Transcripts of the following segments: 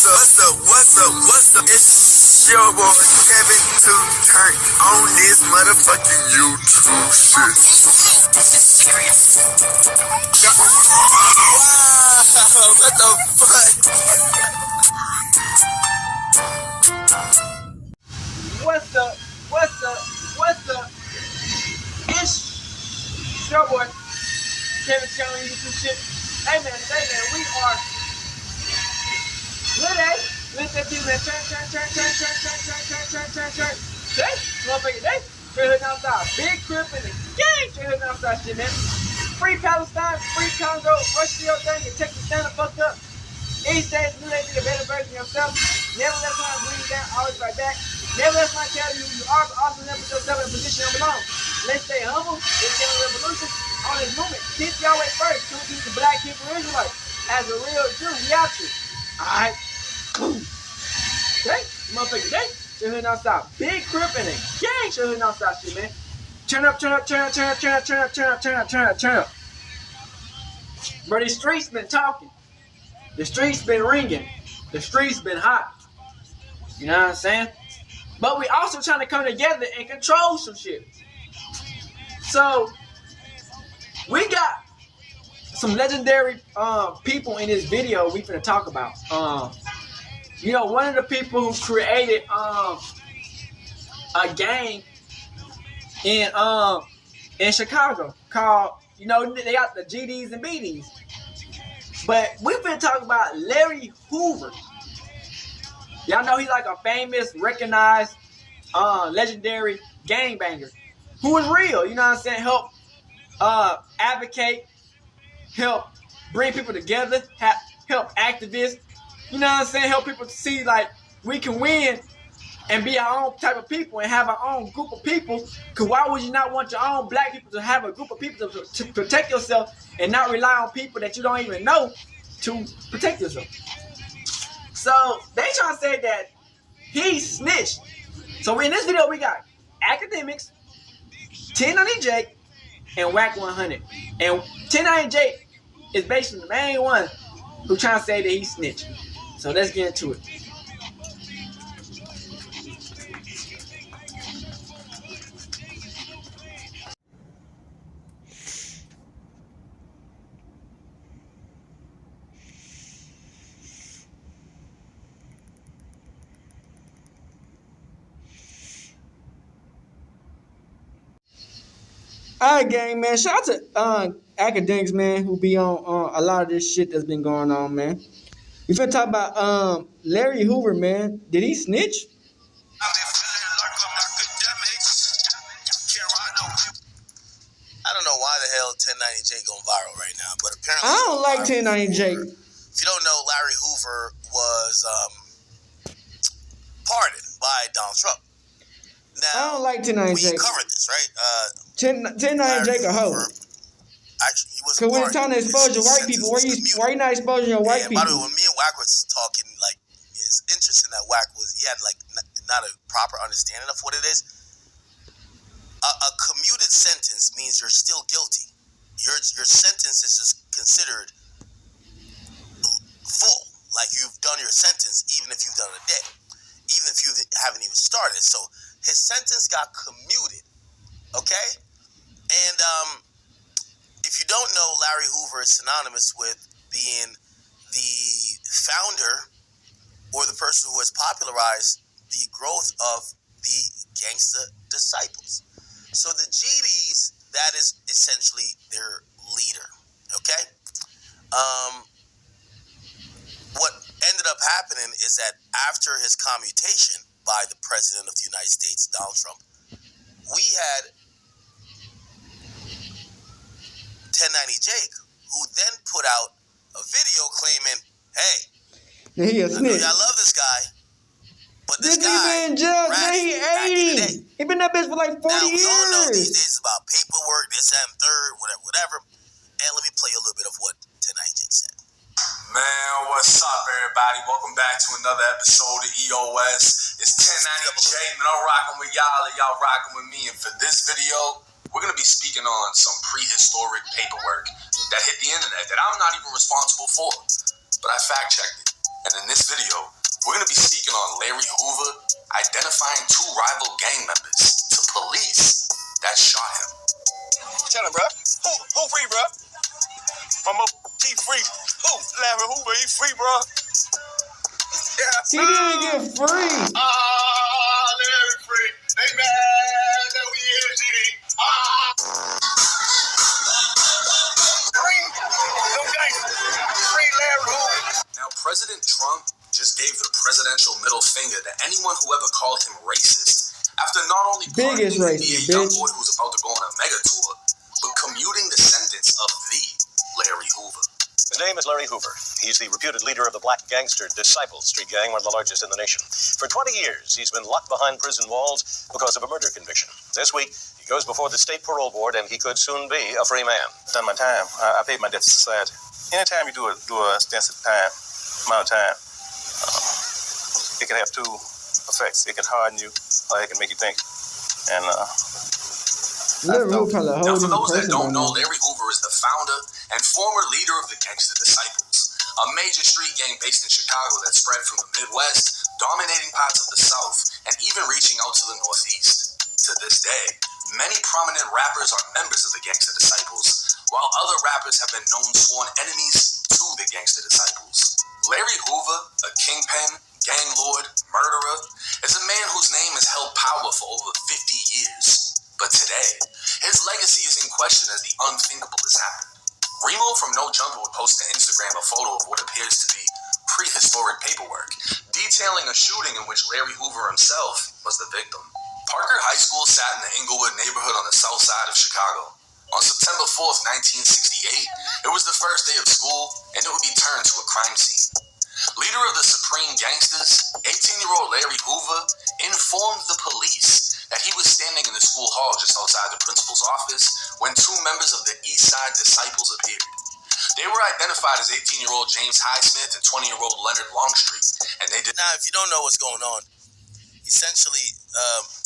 What's up? It's your boy Kevin to turn on this motherfucking YouTube shit. Wow, what the fuck? What's up? It's your boy Kevin to turn on YouTube shit. Hey man, we are Let's that team, man. Turn. Hey, motherfucker, hey. Straight hood outside. Big crib in the game. Straight hood outside shit, man. Free Palestine, free Congo. Rush your thing and take the stand the fuck up. Each day, new day, be a better version of yourself. Never let someone bring you down, always right back. Never let someone tell you who you are, but also never put yourself in a position of belong. Let's stay humble. Let's get a revolution on this movement. Keep y'all way first. To keep the black people Israelites. As a real Jew, we out you. Alright. Okay, motherfucker, okay? Straight hood outside. Big crib in it. Gang, straight hood outside shit, man. Turn up. Bro, these streets been talking. The streets been ringing. The streets been hot. You know what I'm saying? But we also trying to come together and control some shit. So, we got some legendary people in this video we finna talk about. You know, one of the people who created a gang in Chicago called, you know, they got the GDs and BDs. But we've been talking about Larry Hoover. Y'all know he's like a famous, recognized, legendary gangbanger who is real, you know what I'm saying? Help advocate, help bring people together, help activists. You know what I'm saying? Help people to see like we can win and be our own type of people and have our own group of people. Because why would you not want your own black people to have a group of people to protect yourself and not rely on people that you don't even know to protect yourself? So they trying to say that he snitched. So in this video we got Akademiks, 1090 Jake, and WACK100. And 1090 Jake is basically the main one who trying to say that he snitched. So let's get into it. Alright, gang, man. Shout out to Akademiks, man, who be on a lot of this shit that's been going on, man. We finna talk about Larry Hoover, man. Did he snitch? I don't know why the hell 1090 Jake going viral right now, but apparently I don't like 1090 Jake. If you don't know, Larry Hoover was pardoned by Donald Trump. Now, I don't like 1090 Jake. We covered this, right? 1090 Jake a hoe. Actually, he was. Because when it's time to expose your white people, why you not exposing your white people? By the way, when me and Wack was talking, like, it's interesting that Wack he had like not a proper understanding of what it is. A commuted sentence means you're still guilty. Your sentence is just considered full, like you've done your sentence, even if you've done a day, even if you haven't even started. So his sentence got commuted, okay? And if you don't know, Larry Hoover is synonymous with being the founder or the person who has popularized the growth of the gangsta disciples. So the GDs, that is essentially their leader, okay? What ended up happening is that after his commutation by the President of the United States, Donald Trump, we had 1090 Jake, who then put out a video claiming, hey, I know y'all love this guy, but this guy been in jail, man, he 80. He been in that bitch for like 40 years. We all know these days about paperwork, this, that, and third, whatever. And let me play you a little bit of what 1090 Jake said. Man, what's up, everybody? Welcome back to another episode of EOS. It's 1090 Jake, man. I'm rocking with y'all, and y'all rocking with me. And for this video, we're going to be speaking on some prehistoric paperwork that hit the internet that I'm not even responsible for, but I fact-checked it. And in this video, speaking on Larry Hoover identifying two rival gang members to police that shot him. Tell him, bro. Who free, bro? He free. Who? Larry Hoover, he free, bro. Yeah. He didn't get free. Larry free. They mad that we here, GD. Free them gangsters. Free Larry Hoover. Now, President Trump just gave the presidential middle finger to anyone who ever called him racist after not only Biggest pardoning racist, the young bitch. boy who's about to go on a mega tour, but commuting the sentence of the Larry Hoover. His name is Larry Hoover. He's the reputed leader of the black gangster Disciples street gang, one of the largest in the nation. For 20 years, he's been locked behind prison walls because of a murder conviction. This week, he goes before the state parole board, and he could soon be a free man. Done my time. I paid my debt to society. Anytime you do a extensive amount of time, it can have two effects. It can harden you, or it can make you think. And Larry Hoover probably a Now, whole for different those that person don't by know, now. Larry Hoover is the founder and former leader of the Gangster Disciples, a major street gang based in Chicago that spread from the Midwest, dominating parts of the South, and even reaching out to the Northeast. To this day, many prominent rappers are members of the Gangster Disciples, while other rappers have been known sworn enemies to the Gangster Disciples. Larry Hoover, a kingpin, gang lord, murderer, is a man whose name has held power for over 50 years. But today, his legacy is in question as the unthinkable has happened. Remo from No Jumper would post to Instagram a photo of what appears to be prehistoric paperwork, detailing a shooting in which Larry Hoover himself was the victim. Parker High School sat in the Inglewood neighborhood on the south side of Chicago. On September 4th, 1968, it was the first day of school, and it would be turned to a crime scene. Leader of the Supreme Gangsters, 18-year-old Larry Hoover informed the police that he was standing in the school hall just outside the principal's office when two members of the East Side Disciples appeared. They were identified as 18-year-old James Highsmith and 20-year-old Leonard Longstreet, and they did. Now, if you don't know what's going on, essentially,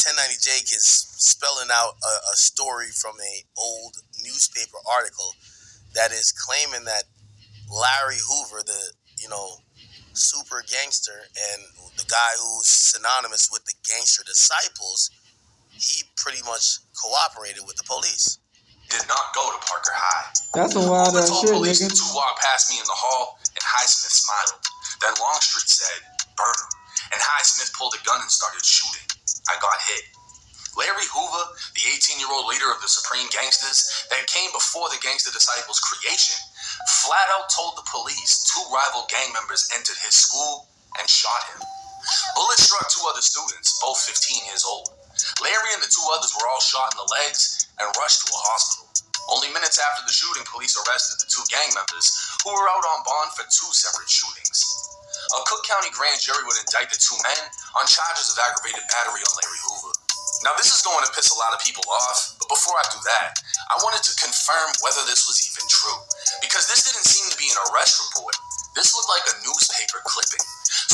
1090 Jake is spelling out a story from a old newspaper article that is claiming that Larry Hoover, the super gangster and the guy who's synonymous with the Gangster Disciples, he pretty much cooperated with the police. Did not go to Parker High. That's a wild Hoover ass told shit, police nigga. the two walked past me in the hall, and Highsmith smiled. Then Longstreet said, "Burn him." And Highsmith pulled a gun and started shooting. I got hit. Larry Hoover, the 18-year-old leader of the Supreme Gangsters that came before the Gangster Disciples' creation, flat out told the police two rival gang members entered his school and shot him. Bullets struck two other students, both 15 years old. Larry and the two others were all shot in the legs and rushed to a hospital. Only minutes after the shooting, police arrested the two gang members who were out on bond for two separate shootings. A Cook County grand jury would indict the two men on charges of aggravated battery on Larry Hoover. Now, this is going to piss a lot of people off, but before I do that, I wanted to confirm whether this was even true, because this didn't seem to be an arrest report. This looked like a newspaper clipping.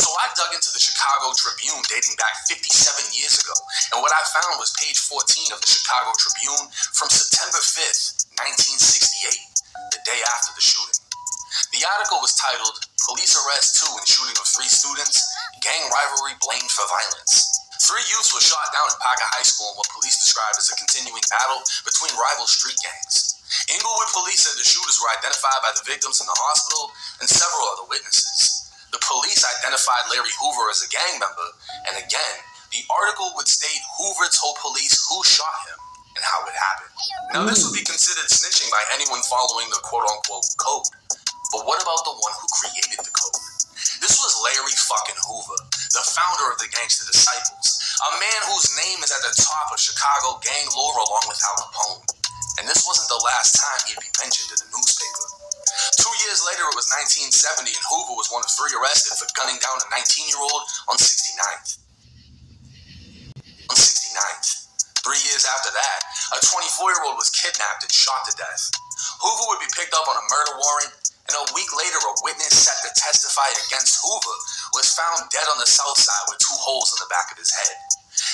So I dug into the Chicago Tribune dating back 57 years ago, and what I found was page 14 of the Chicago Tribune from September 5th, 1968, the day after the shooting. The article was titled, "Police Arrest 2 in Shooting of 3 Students, Gang Rivalry Blamed for Violence." 3 youths were shot down in Parker High School in what police described as a continuing battle between rival street gangs. Inglewood police said the shooters were identified by the victims in the hospital and several other witnesses. The police identified Larry Hoover as a gang member, and again, the article would state Hoover told police who shot him and how it happened. Now, this would be considered snitching by anyone following the quote-unquote code. But what about the one who created the code? This was Larry fucking Hoover, the founder of the Gangster Disciples, a man whose name is at the top of Chicago gang lore along with Al Capone. And this wasn't the last time he'd be mentioned in the newspaper. 2 years later, it was 1970, and Hoover was one of 3 arrested for gunning down a 19-year-old on 69th. 3 years after that, a 24-year-old was kidnapped and shot to death. Hoover would be picked up on a murder warrant, and a week later, a witness set to testify against Hoover was found dead on the south side with 2 holes in the back of his head.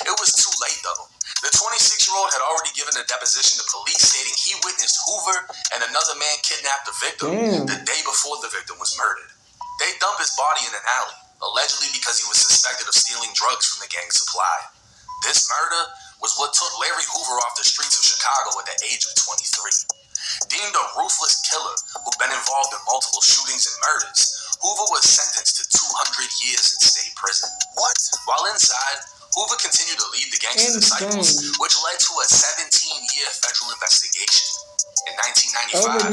It was too late, though. The 26-year-old had already given a deposition to police stating he witnessed Hoover and another man kidnap the victim the day before the victim was murdered. They dumped his body in an alley. allegedly because he was suspected of stealing drugs from the gang's supply. This murder was what took Larry Hoover off the streets of Chicago at the age of 23. Deemed a ruthless killer who'd been involved in multiple shootings and murders, Hoover was sentenced to 200 years in state prison. What? While inside, Hoover continued to lead the gangster disciples, which led to a 17-year federal investigation. In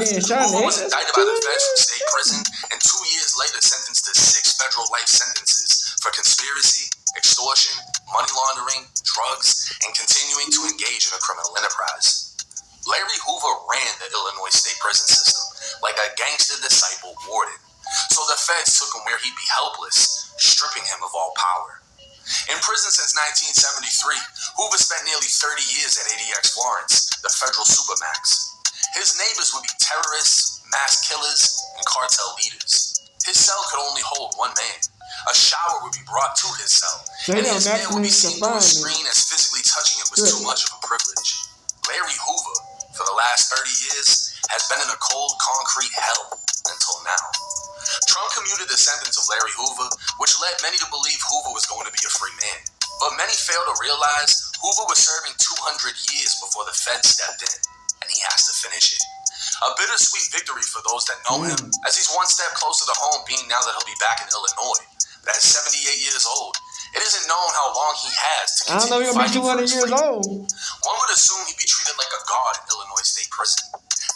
1995, Hoover was indicted by the feds from state prison, and 2 years later sentenced to 6 federal life sentences for conspiracy, extortion, money laundering, drugs, and continuing to engage in a criminal enterprise. Larry Hoover ran the Illinois state prison system like a gangster disciple warden, so the feds took him where he'd be helpless, stripping him of all power. In prison since 1973, Hoover spent nearly 30 years at ADX Florence, the federal supermax. His neighbors would be terrorists, mass killers, and cartel leaders. His cell could only hold one man. A shower would be brought to his cell, and his man would be seen through a screen as physically touching him was too much of a privilege. Larry Hoover, for the last 30 years, has been in a cold, concrete hell until now. Trump commuted the sentence of Larry Hoover, which led many to believe Hoover was going to be a free man. But many fail to realize Hoover was serving 200 years before the feds stepped in, and he has to finish it. A bittersweet victory for those that know him, as he's one step closer to home, being now that he'll be back in Illinois. But at 78 years old, it isn't known how long he has to continue. I don't know, he'll be 200 years old. One would assume he'd be treated like a god in Illinois State Prison.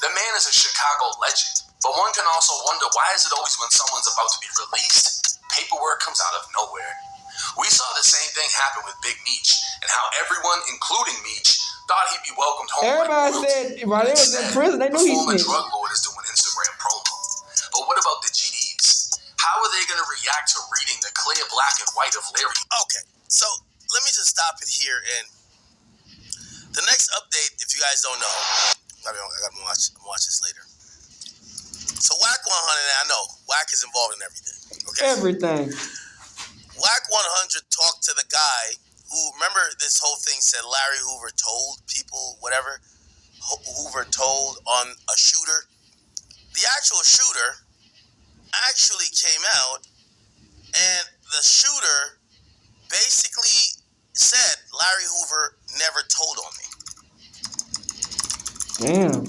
The man is a Chicago legend, but one can also wonder, why is it always when someone's about to be released, paperwork comes out of nowhere? We saw the same thing happen with Big Meech, and how everyone, including Meech, thought he'd be welcomed home. Everybody said while they was in prison, they knew he snitched. The drug lord is doing Instagram promo. But what about the GDs? How are they going to react to reading the clear black and white of Larry? Okay, so let me just stop it here. And the next update, if you guys don't know, I gotta watch this later. So WACK100, I know WACK is involved in everything. Okay, everything. WACK100 talked to the guy who, remember this whole thing said Larry Hoover told people whatever. Hoover told on a shooter. The actual shooter actually came out, and the shooter basically said Larry Hoover never told on me. Damn.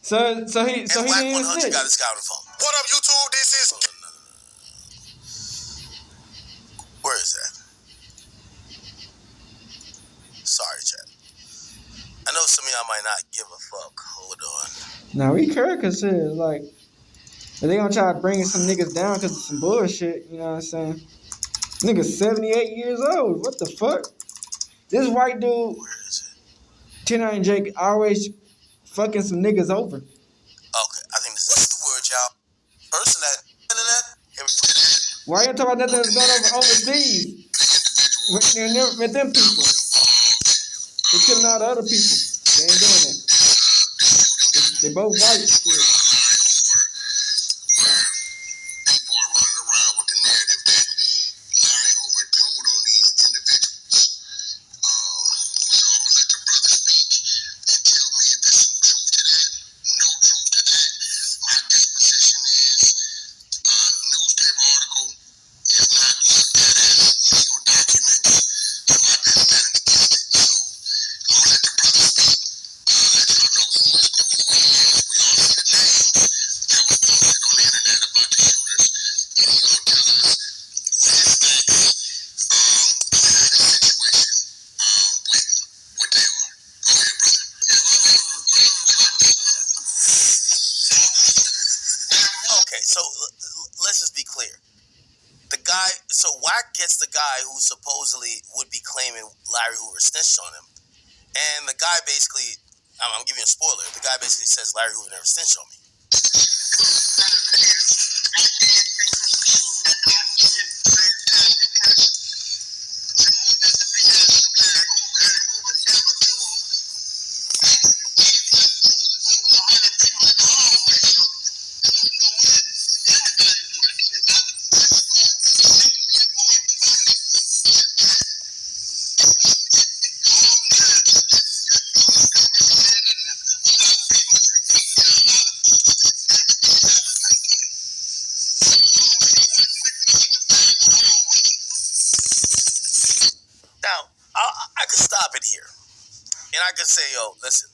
So he WACK100 got this guy on the phone. What up, YouTube? This is. Where is that? Sorry, chat. I know some of y'all might not give a fuck. Hold on. Now we care cause shit like. And they gonna try to bring some niggas down because of some bullshit, you know what I'm saying? Niggas 78 years old. What the fuck? This white dude, where is it? 10 Jake, always fucking some niggas over. Okay, I think this is. What's the word, y'all? Person that internet? Here we go. Why you talking about nothing that's going over overseas? With them people. They killing all the other people. They ain't doing that. They both white. Yeah. Gets the guy who supposedly would be claiming Larry Hoover snitched on him, and the guy basically, I'm giving you a spoiler, the guy basically says Larry Hoover never snitched on me. And I could say, yo, listen,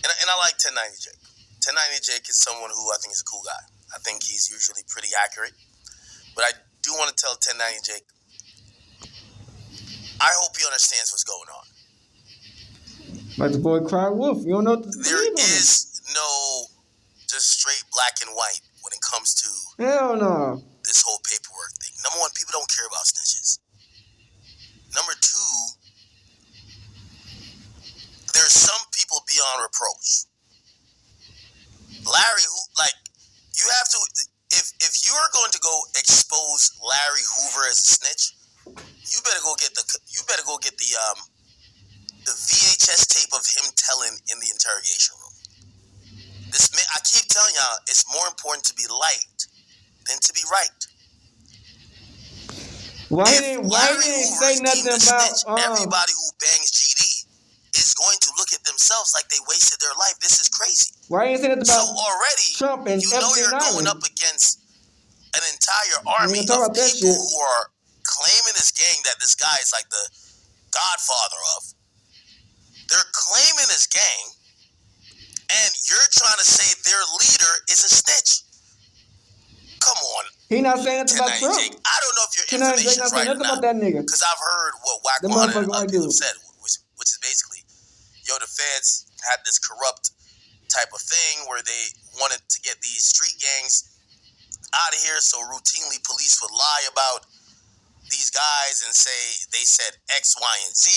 and I like 1090 Jake. 1090 Jake is someone who I think is a cool guy. I think he's usually pretty accurate. But I do want to tell 1090 Jake, I hope he understands what's going on. Like the boy cried wolf. You don't know what to There is no just straight black and white when it comes to hell no. this whole paperwork thing. Number one, people don't care about snitches. Number two, there's some people beyond reproach. Larry, you have to, if you are going to go expose Larry Hoover as a snitch, you better go get the VHS tape of him telling in the interrogation room. This man, I keep telling y'all, it's more important to be liked than to be right. Why didn't say nothing about everybody who bangs GD is going to look at themselves like they wasted their life. This is crazy. Why didn't say nothing about already Trump and you know you're going up against an entire army of people who are claiming this gang that this guy is like the godfather of. They're claiming this gang, and you're trying to say their leader is a snitch. Come on. He not saying nothing about Trump. Jake, I don't know if your information is right or not. Because I've heard what WACK100 and other people said, which is basically, the feds had this corrupt type of thing where they wanted to get these street gangs out of here, so routinely police would lie about these guys and say they said X, Y, and Z.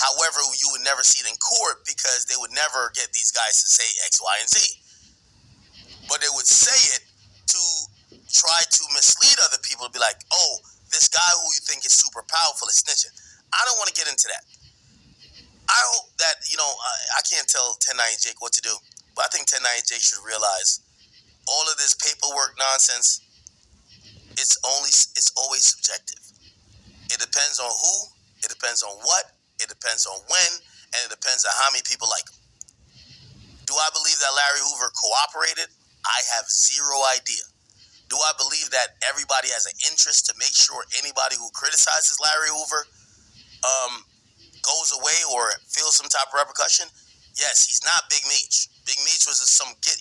However, you would never see it in court because they would never get these guys to say X, Y, and Z. But they would say it to try to mislead other people to be like, oh, this guy who you think is super powerful is snitching. I don't want to get into that. I hope that, I can't tell 1090 Jake what to do, but I think 1090 Jake should realize all of this paperwork nonsense, it's always subjective. It depends on who, it depends on what, it depends on when, and it depends on how many people like him. Do I believe that Larry Hoover cooperated? I have zero idea. Do I believe that everybody has an interest to make sure anybody who criticizes Larry Hoover goes away or feels some type of repercussion? Yes, he's not Big Meech. Big Meech was some get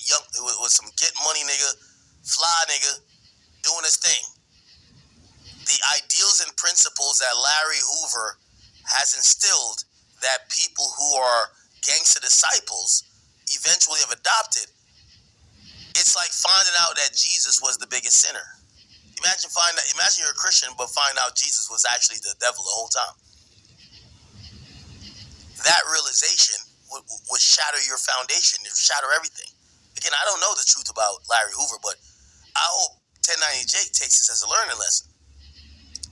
money nigga, fly nigga, doing his thing. The ideals and principles that Larry Hoover has instilled that people who are gangster disciples eventually have adopted, it's like finding out that Jesus was the biggest sinner. Imagine you're a Christian, but find out Jesus was actually the devil the whole time. That realization would shatter your foundation, it would shatter everything. Again, I don't know the truth about Larry Hoover, but I hope 1090 Jake takes this as a learning lesson.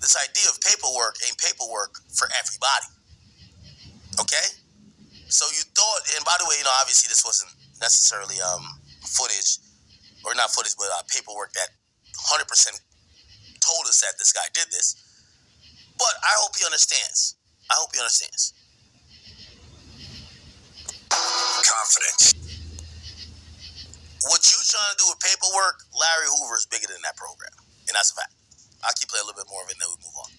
This idea of paperwork ain't paperwork for everybody. Okay? So you thought, and by the way, obviously this wasn't necessarily footage, or not footage, but paperwork that 100% told us that this guy did this. But I hope he understands. Confidence. What you trying to do with paperwork, Larry Hoover is bigger than that program. And that's a fact. I'll keep playing a little bit more of it and then we move on.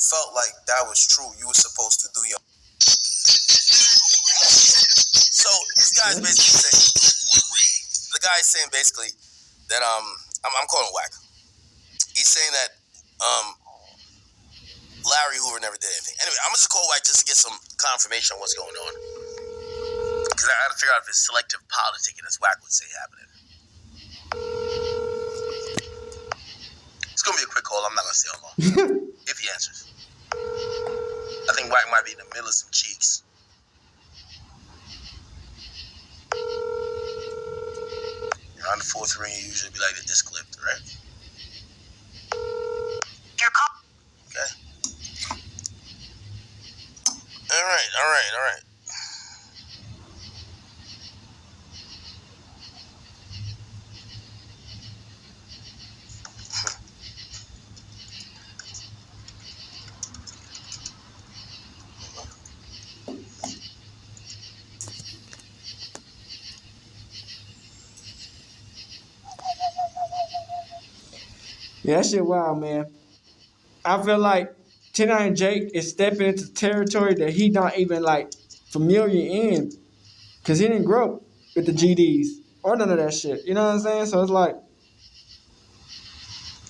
Felt like that was true. You were supposed to do your. So this guy's basically saying, that I'm calling whack. He's saying that Larry Hoover never did anything. Anyway, I'm just call whack just to get some confirmation on what's going on, because I got to figure out if it's selective politicking, as whack would say, happening. It's gonna be a quick call. I'm not gonna stay on long. If he answers. think Wack might be in the middle of some cheeks. On the fourth ring, you usually be like this clipped, right? Okay. All right. Yeah, that shit wild, man. I feel like 10 Jake is stepping into territory that he not even like familiar in, cause he didn't grow up with the GDs or none of that shit. You know what I'm saying? So it's like,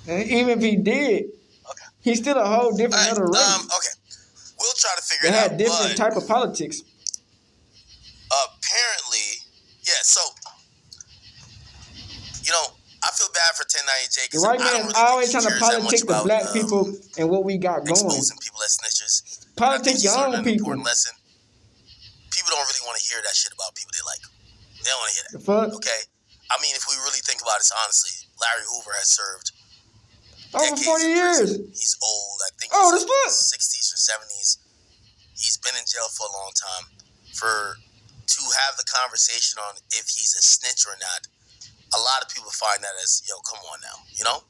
and even if he did, he's still a whole different other race. Okay, we'll try to figure They it out. had different type of politics. Apparently, yeah. So, you know, I feel bad for 1090 Jake. The white man always trying to politic the black people and what we got going. Exposing people as snitches. Politic your own people. Lesson. People don't really want to hear that shit about people they like. They don't want to hear that. The fuck? Okay? I mean, if we really think about it honestly, Larry Hoover has served over 40 years. He's old. I think he's in his 60s or 70s. He's been in jail for a long time. To have the conversation on if he's a snitch or not, a lot of people find that as, yo, come on now, you know?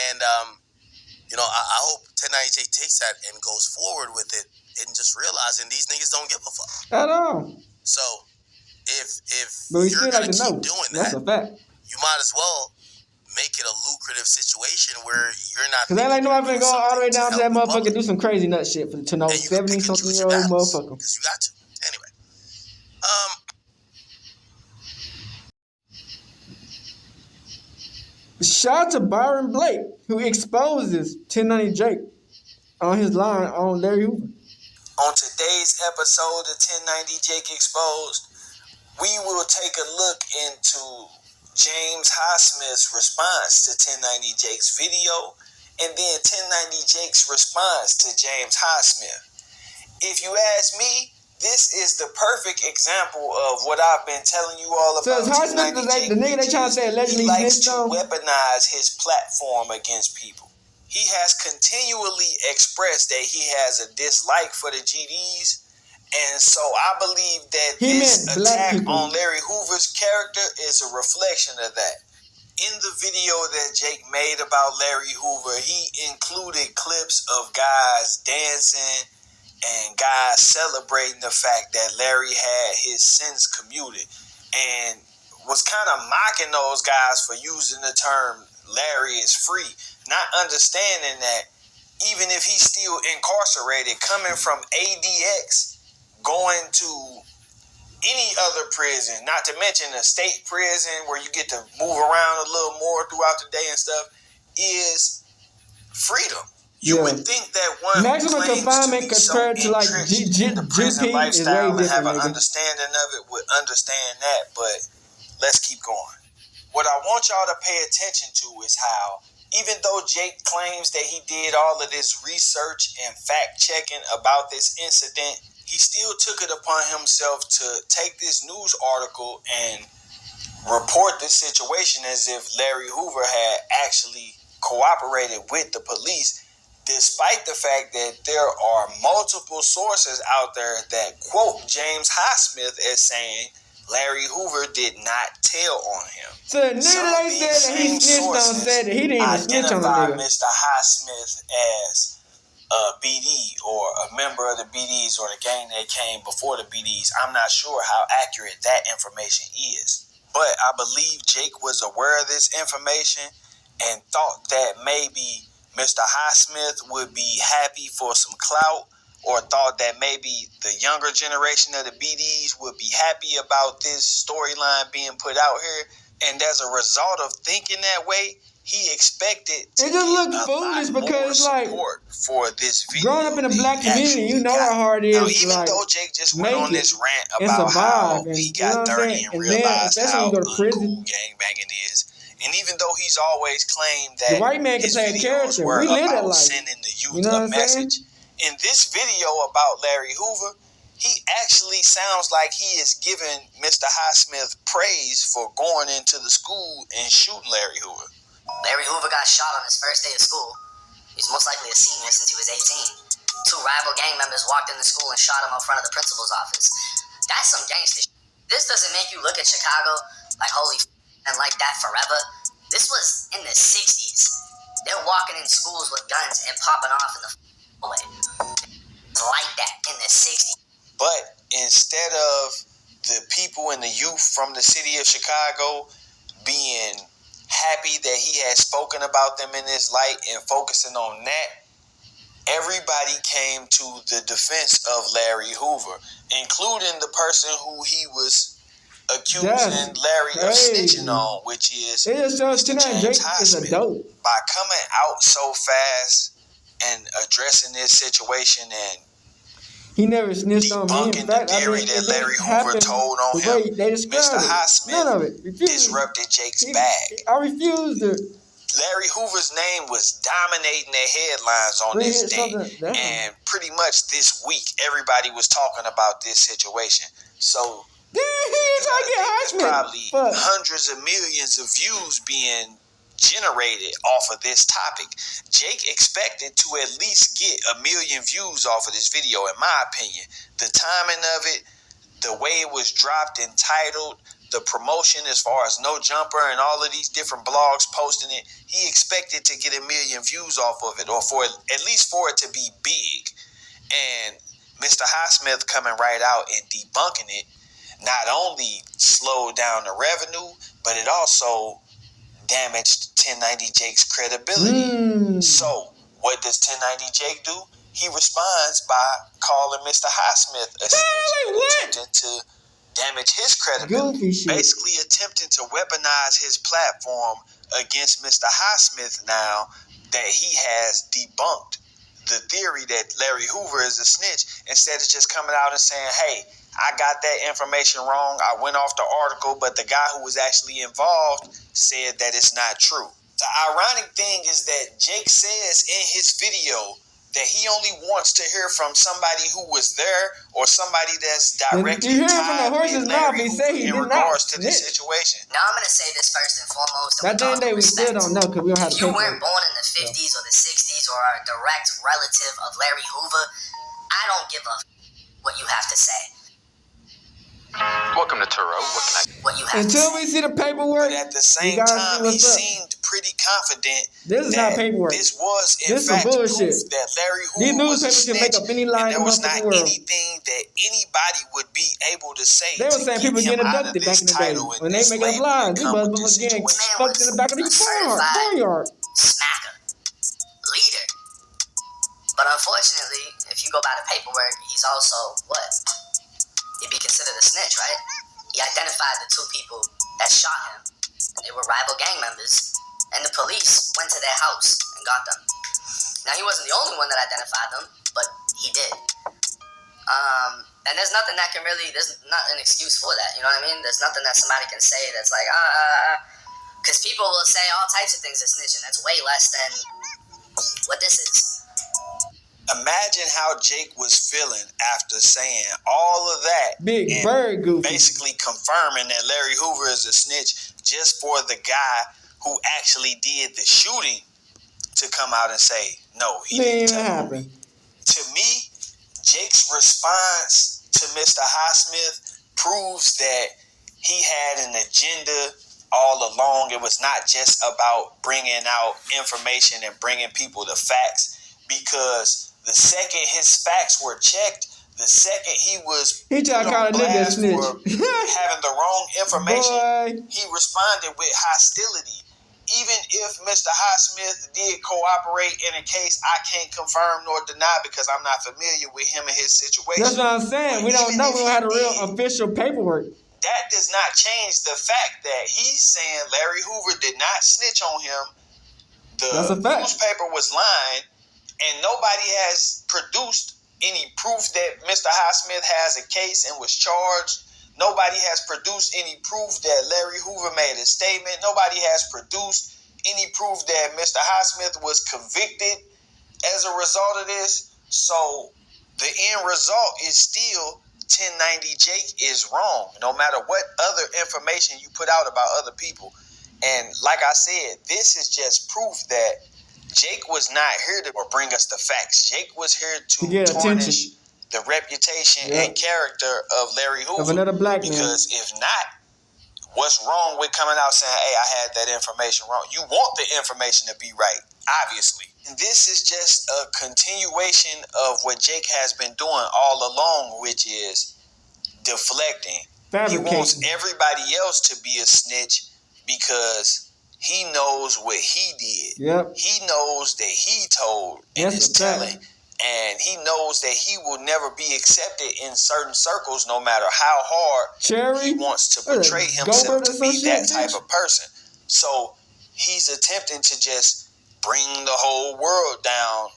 And, I hope 1090 J takes that and goes forward with it and just realizing these niggas don't give a fuck. At all. So, if but we you're still like to know. Doing that's a fact. You might as well make it a lucrative situation where you're not. Because ain't nobody finna go all the way down to that motherfucker do some crazy nut shit to no 70-something-year-old motherfucker. Because you got to. Anyway. Shout out to Byron Blake, who exposes 1090 Jake on his line on Larry Hoover. On today's episode of 1090 Jake Exposed, we will take a look into James Highsmith's response to 1090 Jake's video, and then 1090 Jake's response to James Highsmith. If you ask me, this is the perfect example of what I've been telling you all about. So Highsmith is like the nigga they trying to say allegedly snitched snitched on? He likes to weaponize his platform against people. He has continually expressed that he has a dislike for the GDs, and so I believe that this attack on Larry Hoover's character is a reflection of that. In the video that Jake made about Larry Hoover, he included clips of guys dancing and guys celebrating the fact that Larry had his sins commuted, and was kind of mocking those guys for using the term Larry is free, not understanding that even if he's still incarcerated, coming from ADX, going to any other prison, not to mention a state prison where you get to move around a little more throughout the day and stuff, is freedom. You would think that one maximum confinement compared to like the prison GP lifestyle is way and have different. an understanding of it would understand that, but let's keep going. What I want y'all to pay attention to is how, even though Jake claims that he did all of this research and fact checking about this incident, he still took it upon himself to take this news article and report this situation as if Larry Hoover had actually cooperated with the police, despite the fact that there are multiple sources out there that quote James Highsmith as saying Larry Hoover did not tell on him. So the nigga they said that he snitched on said that he didn't even snitch on the nigga. Mr. Highsmith as a BD or a member of the BDs or the gang that came before the BDs. I'm not sure how accurate that information is. But I believe Jake was aware of this information and thought that maybe Mr. Highsmith would be happy for some clout, or thought that maybe the younger generation of the BDs would be happy about this storyline being put out here. And as a result of thinking that way, he expected to it just looks foolish because like for this video. Growing up in a black community, you know how hard it is. Now, even though Jake just went on this rant about how he got dirty and realized how uncool gangbanging is. And even though he's always claimed that the white man can play a character, we live that life. Sending the youth a message, In this video about Larry Hoover, he actually sounds like he is giving Mr. Highsmith praise for going into the school and shooting Larry Hoover. Larry Hoover got shot on his first day of school. He's most likely a senior since he was 18. 2 rival gang members walked into school and shot him in front of the principal's office. That's some gangster shit. This doesn't make you look at Chicago like holy and like that forever. This was in the 60s. They're walking in schools with guns and popping off in the hallway. Like that in the 60s. But instead of the people and the youth from the city of Chicago being happy that he had spoken about them in this light and focusing on that, everybody came to the defense of Larry Hoover, including the person who he was accusing Larry of snitching on, which is Mr. James Highsmith. By coming out so fast and addressing this situation and he never snitched on me. In fact, the theory that Larry Hoover told on him, Mr. Highsmith disrupted Jake's bag. I refuse to. Larry Hoover's name was dominating the headlines on this day. And pretty much this week, everybody was talking about this situation. So, there's probably hundreds of millions of views being generated off of this topic. Jake expected to at least get 1 million views off of this video, in my opinion. The timing of it, the way it was dropped and titled, the promotion as far as No Jumper and all of these different blogs posting it, he expected to get 1 million views off of it, or for at least for it to be big. And Mr. Highsmith coming right out and debunking it not only slowed down the revenue, but it also damaged 1090 Jake's credibility. So, what does 1090 Jake do? He responds by calling Mr. Highsmith a snitch, attempting to damage his credibility, basically attempting to weaponize his platform against Mr. Highsmith now that he has debunked the theory that Larry Hoover is a snitch, instead of just coming out and saying, hey, I got that information wrong. I went off the article, but the guy who was actually involved said that it's not true. The ironic thing is that Jake says in his video that he only wants to hear from somebody who was there or somebody that's directly tied with Larry Hoover in regards to this situation. Now I'm going to say this first and foremost. That day we still don't know because we don't have to. If you weren't born in the 50s or the 60s or are a direct relative of Larry Hoover, I don't give a what you have to say. Welcome to Turo. What you have Until to we see the paperwork, but at the same time, he seemed pretty confident. This is not paperwork. This was in fact proof that Larry Hoover was a snitch, make up any lie and there was not anything that anybody would be able to say. They were saying people getting abducted back in the day when they make up lies. These motherfuckers getting fucked in the back of the barnyard. Smacker, leader. But unfortunately, if you go by the paperwork, he's also what? He'd be considered a snitch, right? He identified the 2 people that shot him, and they were rival gang members, and the police went to their house and got them. Now, he wasn't the only one that identified them, but he did. And there's nothing that can really, there's not an excuse for that, you know what I mean? There's nothing that somebody can say that's like, because people will say all types of things at snitching. That's way less than what this is. Imagine how Jake was feeling after saying all of that. Big bird goofy. Basically confirming that Larry Hoover is a snitch just for the guy who actually did the shooting to come out and say, no, he didn't tell me. To me, Jake's response to Mr. Highsmith proves that he had an agenda all along. It was not just about bringing out information and bringing people the facts, because the second his facts were checked, the second he was tried to call a nigga a snitch for having the wrong information, he responded with hostility. Even if Mr. Highsmith did cooperate in a case, I can't confirm nor deny because I'm not familiar with him and his situation. That's what I'm saying. We don't know. We don't have the real official paperwork. That does not change the fact that he's saying Larry Hoover did not snitch on him. The newspaper was lying. And nobody has produced any proof that Mr. Highsmith has a case and was charged. Nobody has produced any proof that Larry Hoover made a statement. Nobody has produced any proof that Mr. Highsmith was convicted as a result of this. So the end result is still 1090 Jake is wrong, no matter what other information you put out about other people. And like I said, this is just proof that Jake was not here to bring us the facts. Jake was here to get tarnish attention. The reputation and character of Larry Hoover. Of another black man. Because if not, what's wrong with coming out saying, hey, I had that information wrong? You want the information to be right, obviously. And this is just a continuation of what Jake has been doing all along, which is deflecting. He wants everybody else to be a snitch because he knows what he did. Yep. He knows that he told and is telling. And he knows that he will never be accepted in certain circles, no matter how hard he wants to portray himself to be that type of person. So he's attempting to just bring the whole world down,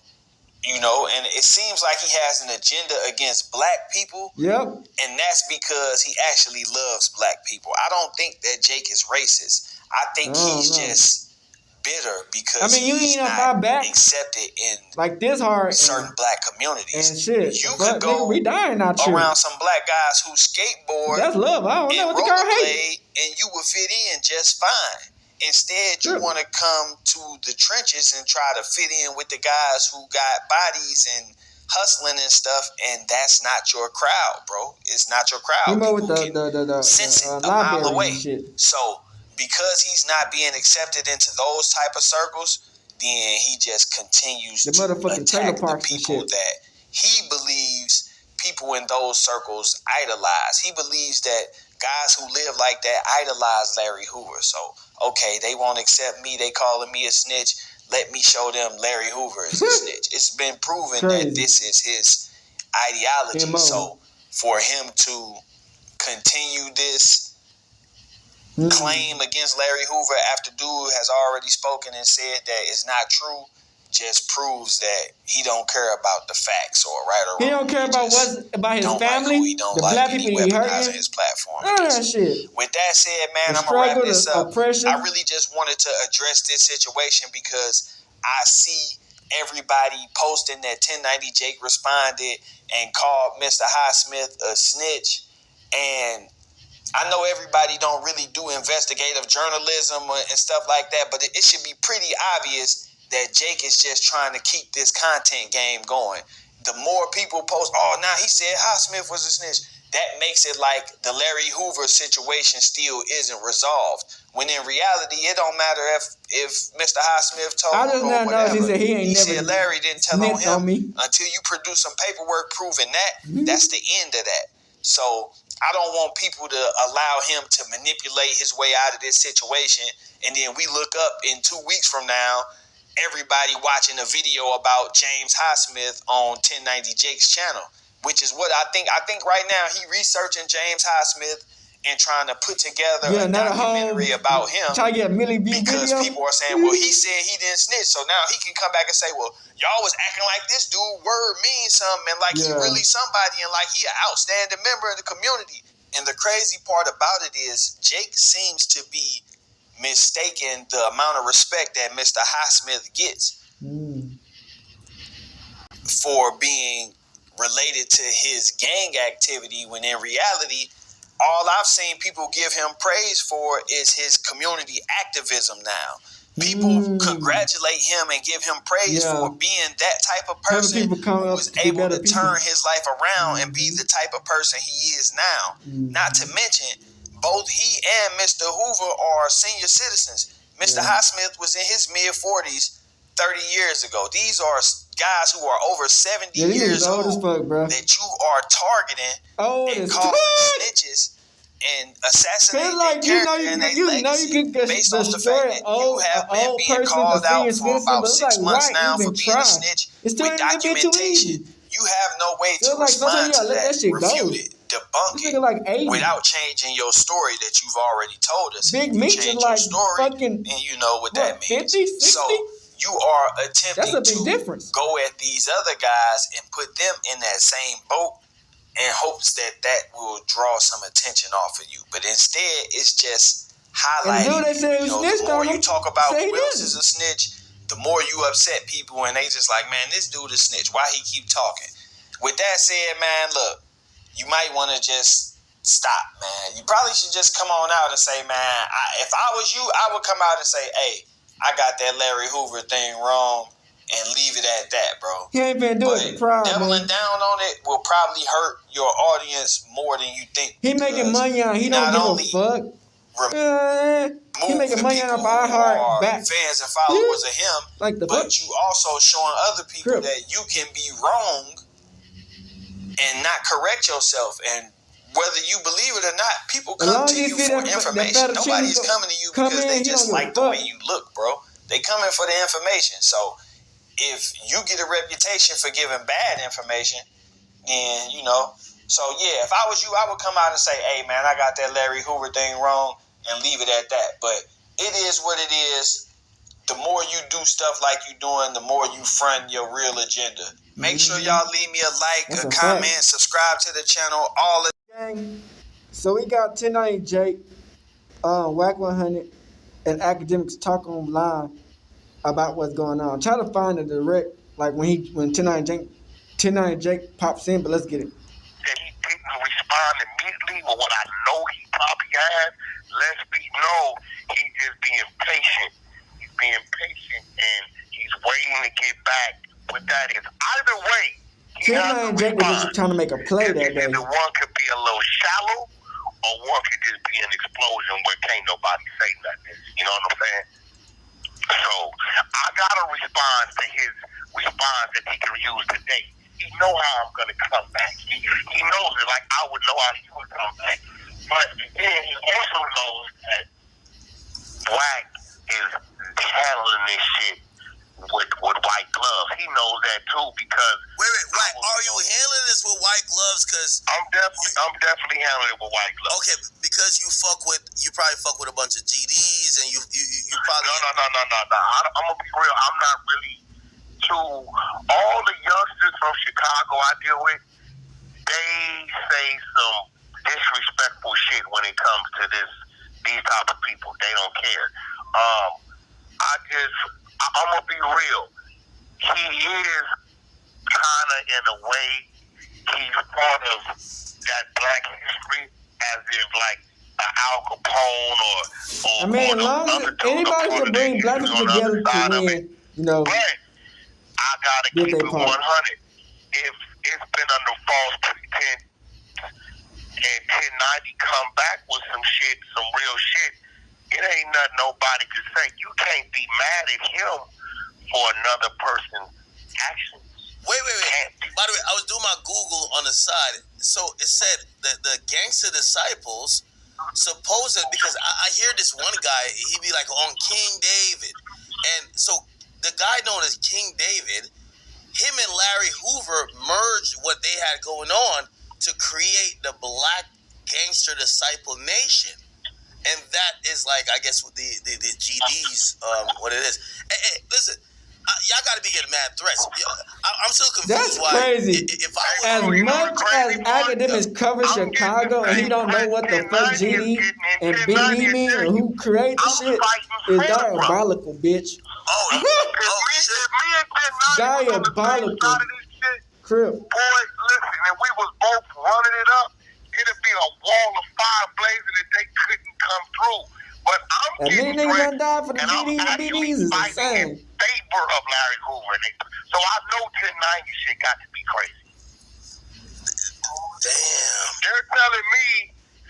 you know, and it seems like he has an agenda against black people. Yep. And that's because he actually loves black people. I don't think that Jake is racist. I think he's just bitter because he's not accepted in like this hard certain black communities. And shit. You could go we dying out around some black guys who skateboard. That's love. I don't know what the girl hate. And you would fit in just fine. Instead, you want to come to the trenches and try to fit in with the guys who got bodies and hustling and stuff, and that's not your crowd, bro. It's not your crowd. People with the sense it a mile away. So because he's not being accepted into those type of circles, then he just continues to attack the people that he believes people in those circles idolize. He believes that guys who live like that idolize Larry Hoover. So, okay, they won't accept me. They calling me a snitch. Let me show them Larry Hoover is a snitch. It's been proven that this is his ideology. So, for him to continue this claim against Larry Hoover after dude has already spoken and said that it's not true just proves that he don't care about the facts or right or wrong. He don't care about about his family, the black people he hurting. His platform. None of that shit. With that said, man, I'm gonna wrap this up. I really just wanted to address this situation because I see everybody posting that 1090 Jake responded and called Mr. Highsmith a snitch, and I know everybody don't really do investigative journalism and stuff like that, but it should be pretty obvious that Jake is just trying to keep this content game going. The more people post, oh, now he said Highsmith was a snitch, that makes it like the Larry Hoover situation still isn't resolved. When in reality, it don't matter if Mr. Highsmith told him or whatever. He said Larry didn't tell on him until you produce some paperwork proving that. That's the end of that. So I don't want people to allow him to manipulate his way out of this situation, and then we look up in 2 weeks from now, everybody watching a video about James Highsmith on 1090 Jake's channel, which is what I think. I think right now he researching James Highsmith and trying to put together a documentary about him because people are saying, well, he said he didn't snitch, so now he can come back and say, well, y'all was acting like this dude word means something and like he really somebody and like he an outstanding member of the community. And the crazy part about it is Jake seems to be mistaking the amount of respect that Mr. Highsmith gets for being related to his gang activity, when in reality, all I've seen people give him praise for is his community activism now. People congratulate him and give him praise for being that type of person who was able to turn his life around and be the type of person he is now. Not to mention, both he and Mr. Hoover are senior citizens. Mr. Highsmith was in his mid-40s 30 years ago. These are guys who are over 70 years old that you are targeting and calling snitches and assassinating like, their character and their legacy based on the fact that you have been being called out for about 6 months now for being a snitch with documentation. You have no way to respond to that, refute it, debunk it without changing your story that you've already told us. Big you change your story and you know what that means. 50, 60? So you are attempting to go at these other guys and put them in that same boat in hopes that that will draw some attention off of you. But instead, it's just highlighting, the more you talk about who else is a snitch, the more you upset people and they just like, man, this dude is snitch. Why he keep talking? With that said, man, look, you might want to just stop, man. You probably should just come on out and say, man, if I was you, I would come out and say, hey, I got that Larry Hoover thing wrong, and leave it at that, bro. He ain't been doing it proud, doubling man. down on it will probably hurt your audience more than you think. He making money on. He don't give a fuck. He making money off our heart back. Fans and followers of him, like the but you also showing other people that you can be wrong and not correct yourself. And whether you believe it or not, people come to you for information. Nobody's coming to you because they just like the way you look, bro. They coming for the information. So if you get a reputation for giving bad information, then, you know. So, yeah, if I was you, I would come out and say, hey, man, I got that Larry Hoover thing wrong, and leave it at that. But it is what it is. The more you do stuff like you doing, the more you front your real agenda. Make sure y'all leave me a like, a comment, subscribe to the channel, all of gang. So we got 1090 Jake, WACK100, and Akademiks talk online about what's going on. Try to find a direct, like when 1090 Jake pops in, but let's get it. That he didn't respond immediately, but what I know he probably has, let's be know he's just being patient. He's being patient and he's waiting to get back. But that is either way. 1090 Jake was just trying to make a play that day. The one could be a little shallow, or one could just be an explosion where can't nobody say nothing. You know what I'm saying? So I gotta respond to his response that he can use today. He know how I'm gonna come back. He knows it like I would know how he would come back. But then he also knows that WACK is handling this shit with white gloves. He knows that too because wait, are you handling this with white gloves? Because I'm definitely handling it with white gloves. Okay, because you probably fuck with a bunch of GDs and you probably no. I'm gonna be real. I'm not really too. All the youngsters from Chicago I deal with, they say some disrespectful shit when it comes to these type of people. They don't care. I'm gonna be real. He is kind of, in a way, he's part of that black history, as if like Al Capone or I mean, as long as anybody can bring black people together to win, you know. But I gotta keep it 100. If it's been under false pretense and 1090 come back with some shit, some real shit, it ain't nothing nobody can say. You can't be mad at him for another person's actions. Wait. By the way, I was doing my Google on the side. So it said that the Gangster Disciples, supposedly, because I hear this one guy, he be like on King David. And so the guy known as King David, him and Larry Hoover merged what they had going on to create the Black Gangster Disciple Nation. And that is like, I guess, the GDs, what it is. Hey, listen, y'all got to be getting mad threats. I'm still confused. That's crazy. If I was as much as Akademiks cover Chicago and he don't know what the fuck GD and BD mean or who created the shit, is diabolical, bitch. Diabolical. Crip. Boy, listen, and we was both running it up, it'd be a wall of fire blazing that they couldn't come through. But I'm getting niggas gonna die for the GDs and BDs is insane. In favor of Larry Hoover. So I know 1090 shit got to be crazy. Damn. They're telling me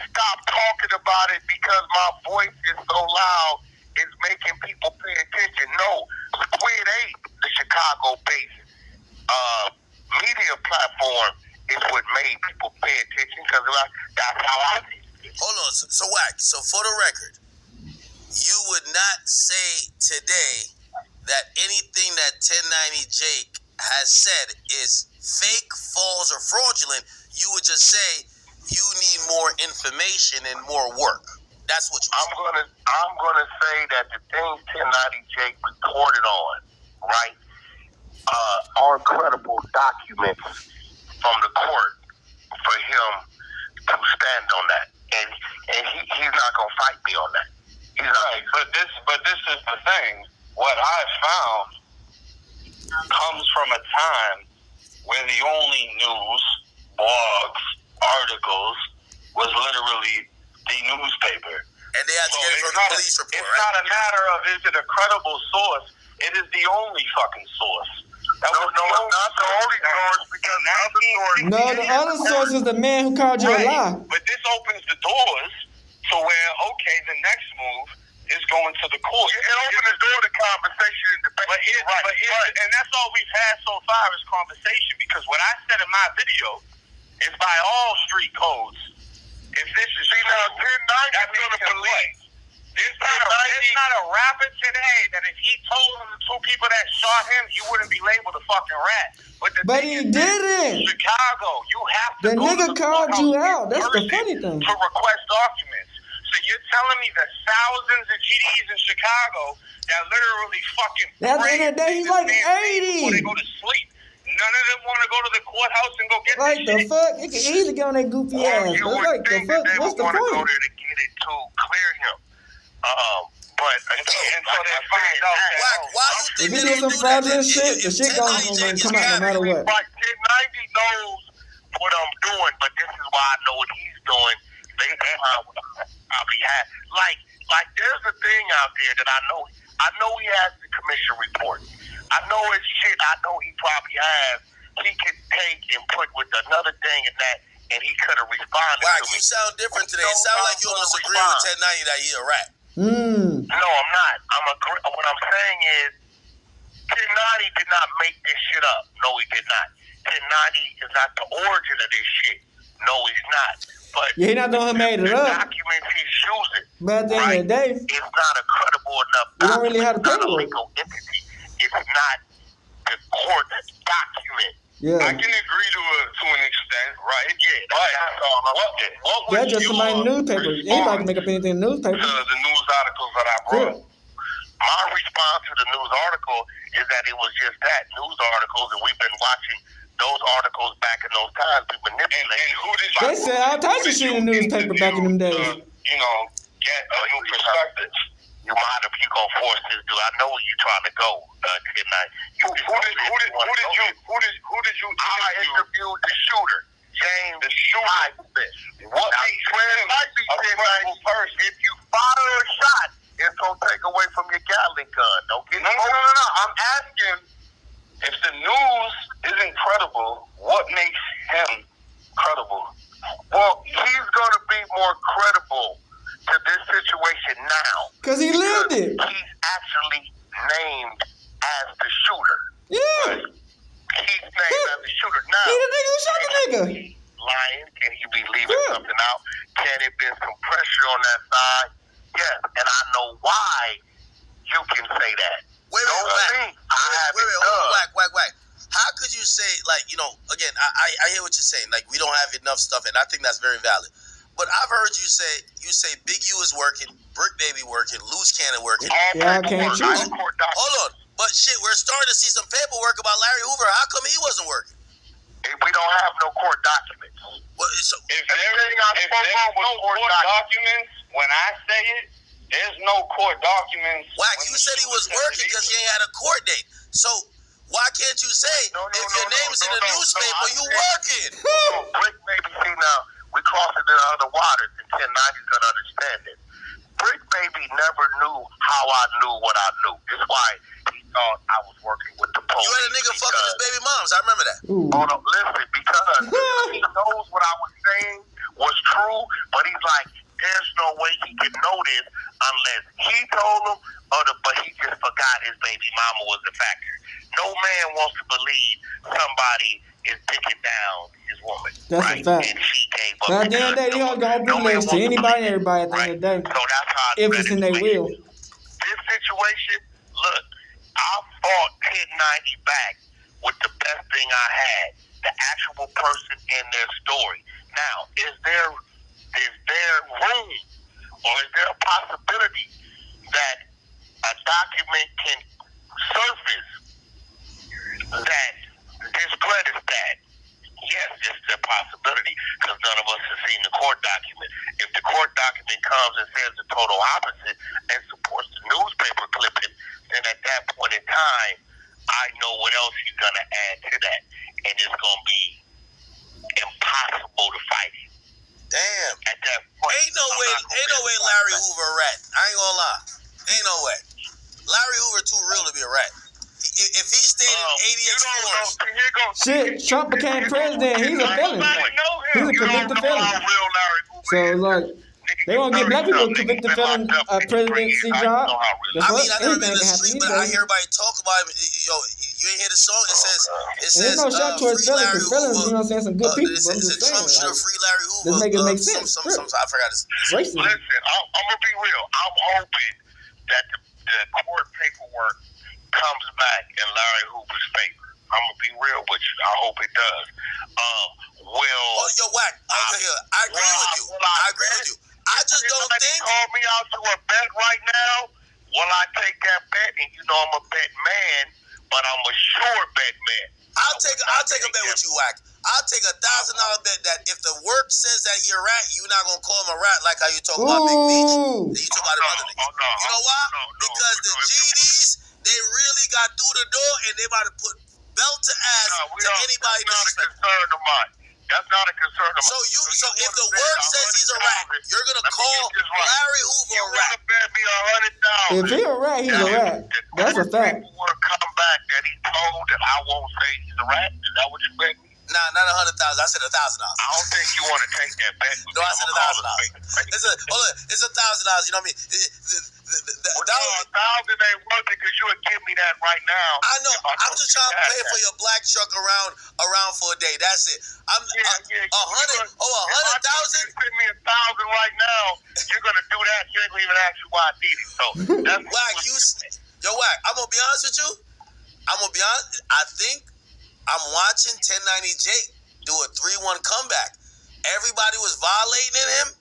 stop talking about it because my voice is so loud, it's making people pay attention. No, Squid 8, the Chicago-based media platform, is what made people pay attention because that's how I see it. Hold on. So WACK, so for the record, you would not say today that anything that 1090 Jake has said is fake, false, or fraudulent. You would just say you need more information and more work. That's what you say. I'm gonna say that the things 1090 Jake reported on, right, are credible documents from the court for him to stand on that, and he's not gonna fight me on that. He's right, but this is the thing. what I found comes from a time when the only news, blogs, articles was literally the newspaper. And they had to get it from the police report, It's not a matter of is it a credible source. It is the only fucking source. It's not the only source because No, the other source is the man who called you a lie. But this opens the doors to where, okay, the next move is going to the court. It opens the door to conversation and debate. And that's all we've had so far is conversation, because what I said in my video is by all street codes. If this is true, that's going to believe. There's not a rapper today that if he told the two people that shot him, he wouldn't be labeled a fucking rat. But he didn't. Chicago, you have to the go nigga to the called you courthouse out. That's the funny thing. to request documents. So you're telling me that thousands of GDs in Chicago that literally fucking At the end of the day, he's like 80. Before they go to sleep. None of them want to go to the courthouse and go get like this shit. the fuck? He can easily get on that goofy ass. You But would like the think fuck? that they What's the would want to go point? there to get it to clear him. But and so they find out that Why you think If he they did don't some do that? fraudulent shit, the shit gonna come out no matter what. Like 1090 knows what I'm doing, but this is why I know what he's doing. They I'll be happy. Like there's a thing out there that I know he has the commission report. I know his shit. I know he probably has. He could take and put with another thing and that, and he could have responded. Wack, to you me. sound different today. It sounds like you almost agree with 1090 that he a rat. No, I'm not. What I'm saying is, 1090 did not make this shit up. No, he did not. 1090 is not the origin of this shit. No, he's not. But Yeah, he not the one who made it up. documents he's choosing. But at the end of the day, It's not a credible enough we don't really have the document. It's not a paperwork. legal entity. It's not the court's document. Yeah. I can agree to an extent, right? Yeah, that's all I'm saying. What was That's just somebody in the newspaper. Anybody can make up anything in the newspaper. to the news articles that I wrote? My response to the news article is that it was just that, news articles, and we've been watching those articles back in those times to manipulate. And who did They said all types of shit in the newspaper back in them days. Get a new perspective. You mind if you go force this dude? I know where you're trying to go. Who did you? I interviewed the shooter, James. The shooter. What makes a person? If you fire a shot, it's gonna take away from your Gatling gun. Don't get no. I'm asking if the news isn't credible. What makes him credible? Well, he's gonna be more credible to this situation now. Because he lived it. He's actually named as the shooter. Yeah. He's named as the shooter now. He the nigga who shot the nigga. Lying? Can he be leaving something out? Can it be some pressure on that side? Yes, and I know why you can say that. Wait, Wack. How could you say, like, you know, again, I hear what you're saying. Like, we don't have enough stuff, and I think that's very valid. But I've heard you say Big U is working, Brick Baby working, Loose Cannon working. Yeah, I can't choose. Hold on. But shit, we're starting to see some paperwork about Larry Hoover. How come he wasn't working? We don't have no court documents. Well, so, If there's no court documents, when I say it, there's no court documents. Wack, you said he was working because he ain't had a court date. So why can't you say if your name's in the newspaper, you working? Brick Baby, see now, we crossed into other waters, and 1090's gonna understand it. Brick Baby never knew how I knew what I knew. That's why he thought I was working with the police. You had a nigga fucking his baby moms. I remember that. Oh no, listen, because he knows what I was saying was true, but he's like, there's no way he can know this unless he told him, but he just forgot his baby mama was a factor. No man wants to believe somebody is picking down his woman. That's right? a fact. And she gave up. But at the end of the day, they all go open legs to anybody and everybody at the end of the day. So that's how If it's in their will. This situation, look, I fought 1090 back with the best thing I had, the actual person in their story. Now, is there room or is there a possibility that a document can surface that discredits that? Yes, it's a possibility because none of us have seen the court document. If the court document comes and says the total opposite and supports the newspaper clipping, then at add to that, and it's gonna be impossible to fight it. Damn. At that point, Ain't no way Larry Hoover a rat. I ain't gonna lie. Ain't no way. Larry Hoover too real to be a rat. If he stayed in ADX Force. Shit, Trump became president. He's a felon. He's a convicted felon. So, like, they won't get black people convicted felon presidency job. I mean, I never been in the street, but I hear everybody talk about him. Yo, you ain't hear the song? It says, there's no shot towards felons, because felons, you know what I'm saying, some good people. It said Trump should have free Larry Hoover. Let's make it make sense. I forgot his racism. Listen, I'm gonna be real. I'm hoping that the court paperwork comes back in Larry Hoover's favor. I'm gonna be real with you. I hope it does. Yo, Wack. I agree with you. I agree with you. I just don't think. Call me out to a bet right now. Will I take that bet? And you know I'm a bet man, but I'm a sure bet man. I'll take a bet with you, Wack. I'll take $1,000 bet that if the work says that you're a rat, you're not gonna call him a rat like how you talk about Big Beach. You talk about other niggas. You know why? Because the GDs, they really got through the door and they about to put belt to ass to anybody disrespectful. That's not a concern of mine. So if the word says he's a rat, you're gonna call Larry Hoover a rat. Bet me $100,000. If he's a rat, he's a rat. That's a fact. Will come back that he told that I won't say he's a rat. Is that what you bet me? Nah, not $100,000. I said $1,000. I don't think you want to take that bet. No, I said $1,000. It's $1,000. You know what I mean? $1,000 ain't worth it because you would give me that right now. I know. I'm just trying to pay for your black truck around for a day. That's it. I'm $100,000. Give me $1,000 right now. You're gonna do that. You ain't gonna even ask you why I did it. So that's Wack. Wack. I'm gonna be honest with you. I think I'm watching 1090 Jake do a 3-1 comeback. Everybody was violating him.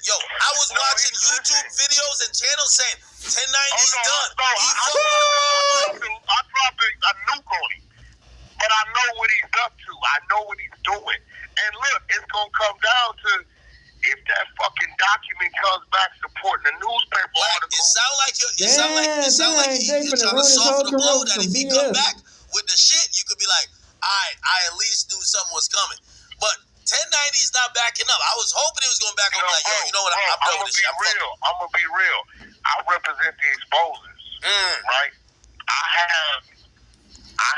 Yo, I was watching YouTube videos and channels saying 1090's done. I dropped a nuke on him. But I know what he's up to. I know what he's doing. And look, it's going to come down to if that fucking document comes back supporting the newspaper article. It sound like you're trying to soften the blow that if he come back with the shit, you could be like, I at least knew something was coming. But 1090's not backing up. I was hoping he was going back up like, yo, you know what? I'm done with this shit. I'm going to be real. I represent the exposers, right? I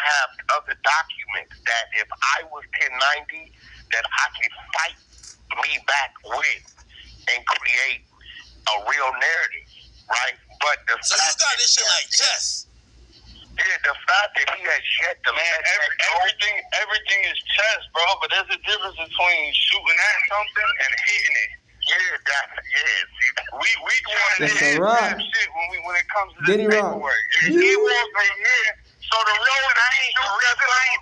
have other documents that if I was 1090, that I could fight me back with and create a real narrative, right? But so you got this shit like chess. Yeah, the fact that he has yet to everything is chess, bro. But there's a difference between shooting at something and hitting it. See, we want to hit that shit when it comes to the paperwork. He wants me here. So the reason I ain't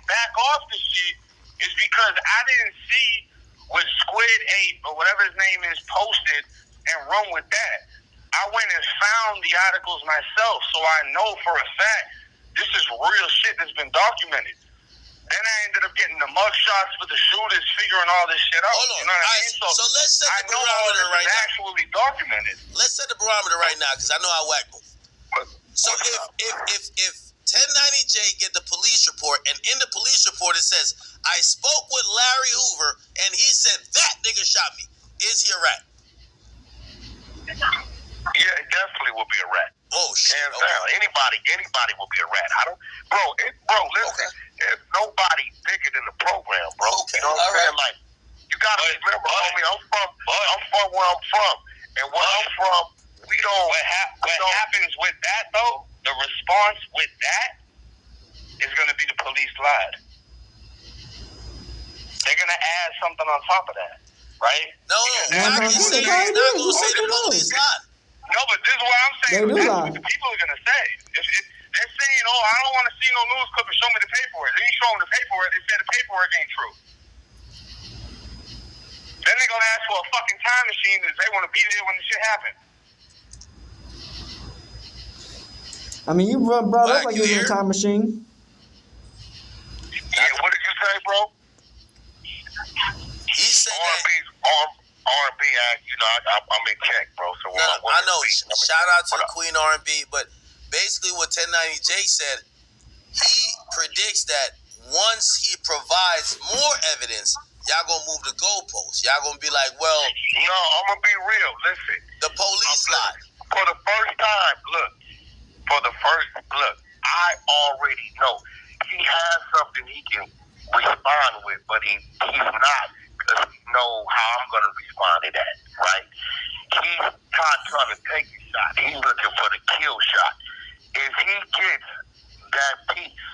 back off the shit is because I didn't see what Squid 8 or whatever his name is posted and run with that. I went and found the articles myself, so I know for a fact this is real shit that's been documented. Then I ended up getting the mugshots for the shooters, figuring all this shit out. Hold on. You know what I mean? So let's set the barometer right now. Actually documented. Let's set the barometer right now because I know how Wack move. So if 1090J get the police report and in the police report it says I spoke with Larry Hoover and he said that nigga shot me, is he a rat? Yeah, it definitely will be a rat. Oh shit! Okay. Anybody will be a rat. Bro, listen. There's nobody bigger than the program, bro. Okay. You know what I'm saying? Like, you gotta remember, homie. I'm from where I'm from, and where I'm from, we don't. What happens with that though? The response with that is gonna be the police lied. They're gonna add something on top of that, right? No. He's not gonna say the police lied. No, but this is what I'm saying. That's what the people are going to say. They're saying, I don't want to see no news clip and show me the paperwork. They ain't showing the paperwork. They said the paperwork ain't true. Then they're going to ask for a fucking time machine because they want to be there when the shit happens. I mean, you brought up like you was in a time machine. Yeah, what did you say, bro? He said R&B act, I'm in check, bro. So I know. Shout out to the Queen R&B, but basically what 1090J said, he predicts that once he provides more evidence, y'all gonna move the goalposts. Y'all gonna be like, well, no, I'm gonna be real. Listen, the police lied. For the first time, I already know he has something he can respond with, but he's not, because he knows how I'm gonna respond to that, right? He's not trying to take a shot. He's looking for the kill shot. If he gets that piece,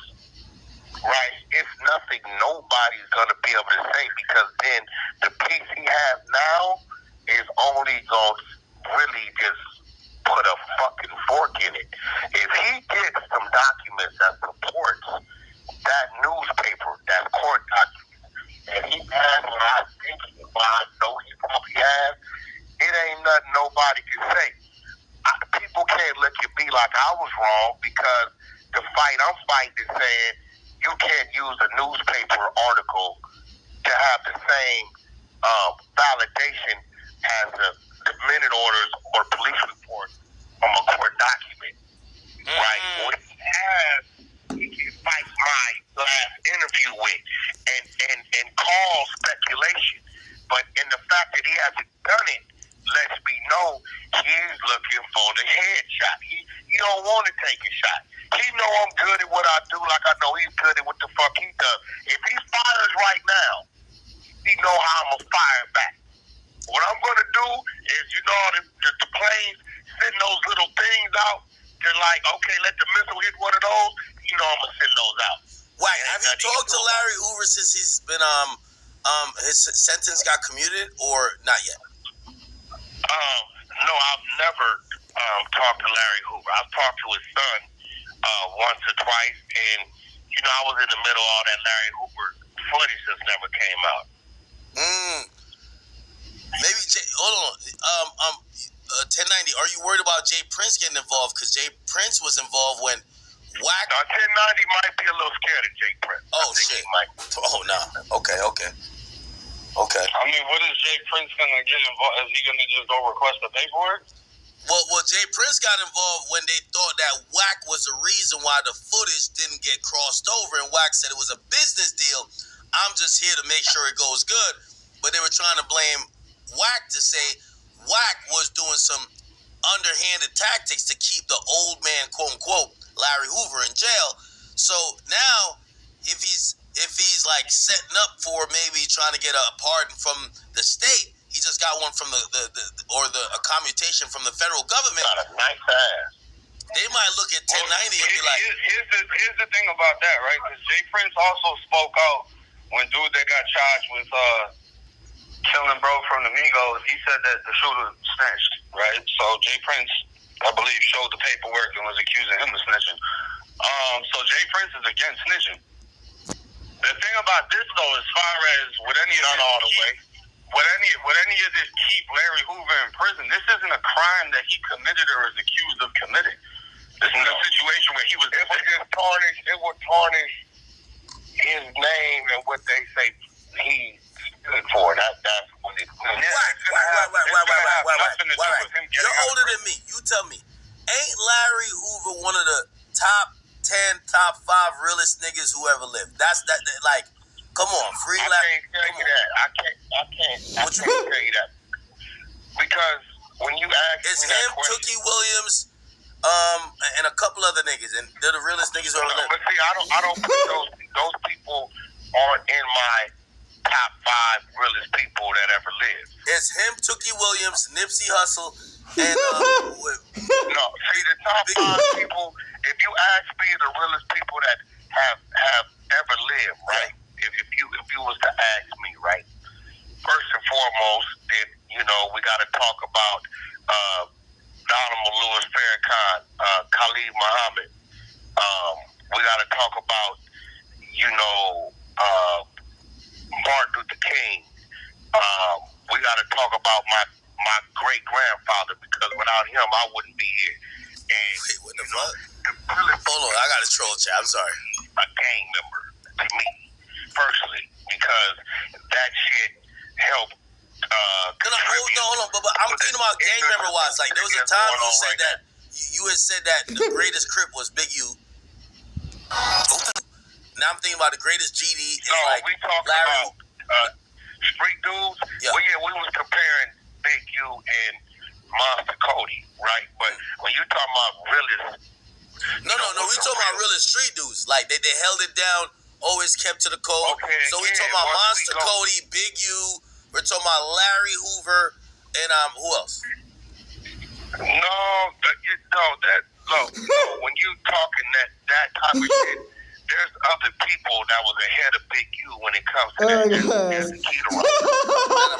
right, it's nothing nobody's gonna be able to say, because then the piece he has now is only gonna really just put a fucking fork in it. If he gets some documents that supports that newspaper, that court document, and he has what I think he know he probably has, it ain't nothing nobody can say. People can't look at me like I was wrong, because the fight I'm fighting is saying you can't use a newspaper article to have the same validation as the minute orders or police reports from a court document, right? What he has, he can fight my last interview with and call speculation, but in the fact that he hasn't done it lets me know he's looking for the headshot. He don't want to take a shot. He know I'm good at what I do, like I know he's good at what the fuck he does. If he fires right now, he know how I'm gonna fire back. What I'm gonna do is, the planes send those little things out. They're like, okay, let the missile hit one of those. I'm gonna send those out. Wait, have you talked to Larry Hoover since he's been his sentence got commuted, or not yet? No, I've never talked to Larry Hoover. I've talked to his son once or twice, and I was in the middle of all that Larry Hoover footage just never came out. Maybe hold on. 1090. Are you worried about Jay Prince getting involved? Because Jay Prince was involved when WACK. 1090 might be a little scared of Jay Prince. Oh shit. Oh no. Okay. I mean, what is Jay Prince gonna get involved? Is he gonna just go request the paperwork? Well, Jay Prince got involved when they thought that WACK was the reason why the footage didn't get crossed over, and WACK said it was a business deal. I'm just here to make sure it goes good. But they were trying to blame WACK to say WACK was doing some underhanded tactics to keep the old man, quote unquote, Larry Hoover in jail. So now, if he's like setting up for maybe trying to get a pardon from the state, he just got one from a commutation from the federal government. Got a nice ass. They might look at 1090 and be like, here's the thing about that, right? Because Jay Prince also spoke out when dude that got charged with killing bro from the Migos. He said that the shooter snitched, right? So Jay Prince, I believe, showed the paperwork and was accusing him of snitching. So Jay Prince is against snitching. The thing about this, though, as far as with any of this keep Larry Hoover in prison, this isn't a crime that he committed or is accused of committing. This is a situation where he was. It would tarnish his name and what they say he stood for. That's what it. Right. You're older than me. You tell me, ain't Larry Hoover one of the top 10, top 5 realest niggas who ever lived? That's that. Like, come on, free Larry. I can't tell you that. Because when you ask it's me that him, question, Tookie Williams, and a couple other niggas, and they're the realest niggas who ever lived. But see, I don't put those people aren't in my top 5 realest people that ever lived. It's him, Tookie Williams, Nipsey Hussle, and no, see, the top 5 people. If you ask me the realest people that have ever lived, right? If you was to ask me, right? First and foremost, then we got to talk about Donald Lewis Farrakhan, Khalid Muhammad. We got to talk about Martin Luther King. We got to talk about my great grandfather, because without him I wouldn't be here. And wait, what the fuck? Hold on, I got a troll chat. I'm sorry. A gang member to me personally, because that shit helped. Hold on, but I'm thinking about gang member wise. Like, there was a time you said that you had said that the greatest Crip was Big U. Now I'm thinking about the greatest GD is No, like we talking Larry. about street dudes. Yeah. Well, yeah, we was comparing Big U and Monster Cody, right? But when you talking about realist, No. We talking about realist street dudes. Like they held it down, always kept to the code. Okay, So we talking about Monster Cody, Big U. We're talking about Larry Hoover, and who else? No. When you talking that type of shit, there's other people that was ahead of Big U when it comes to that. There's the key to right.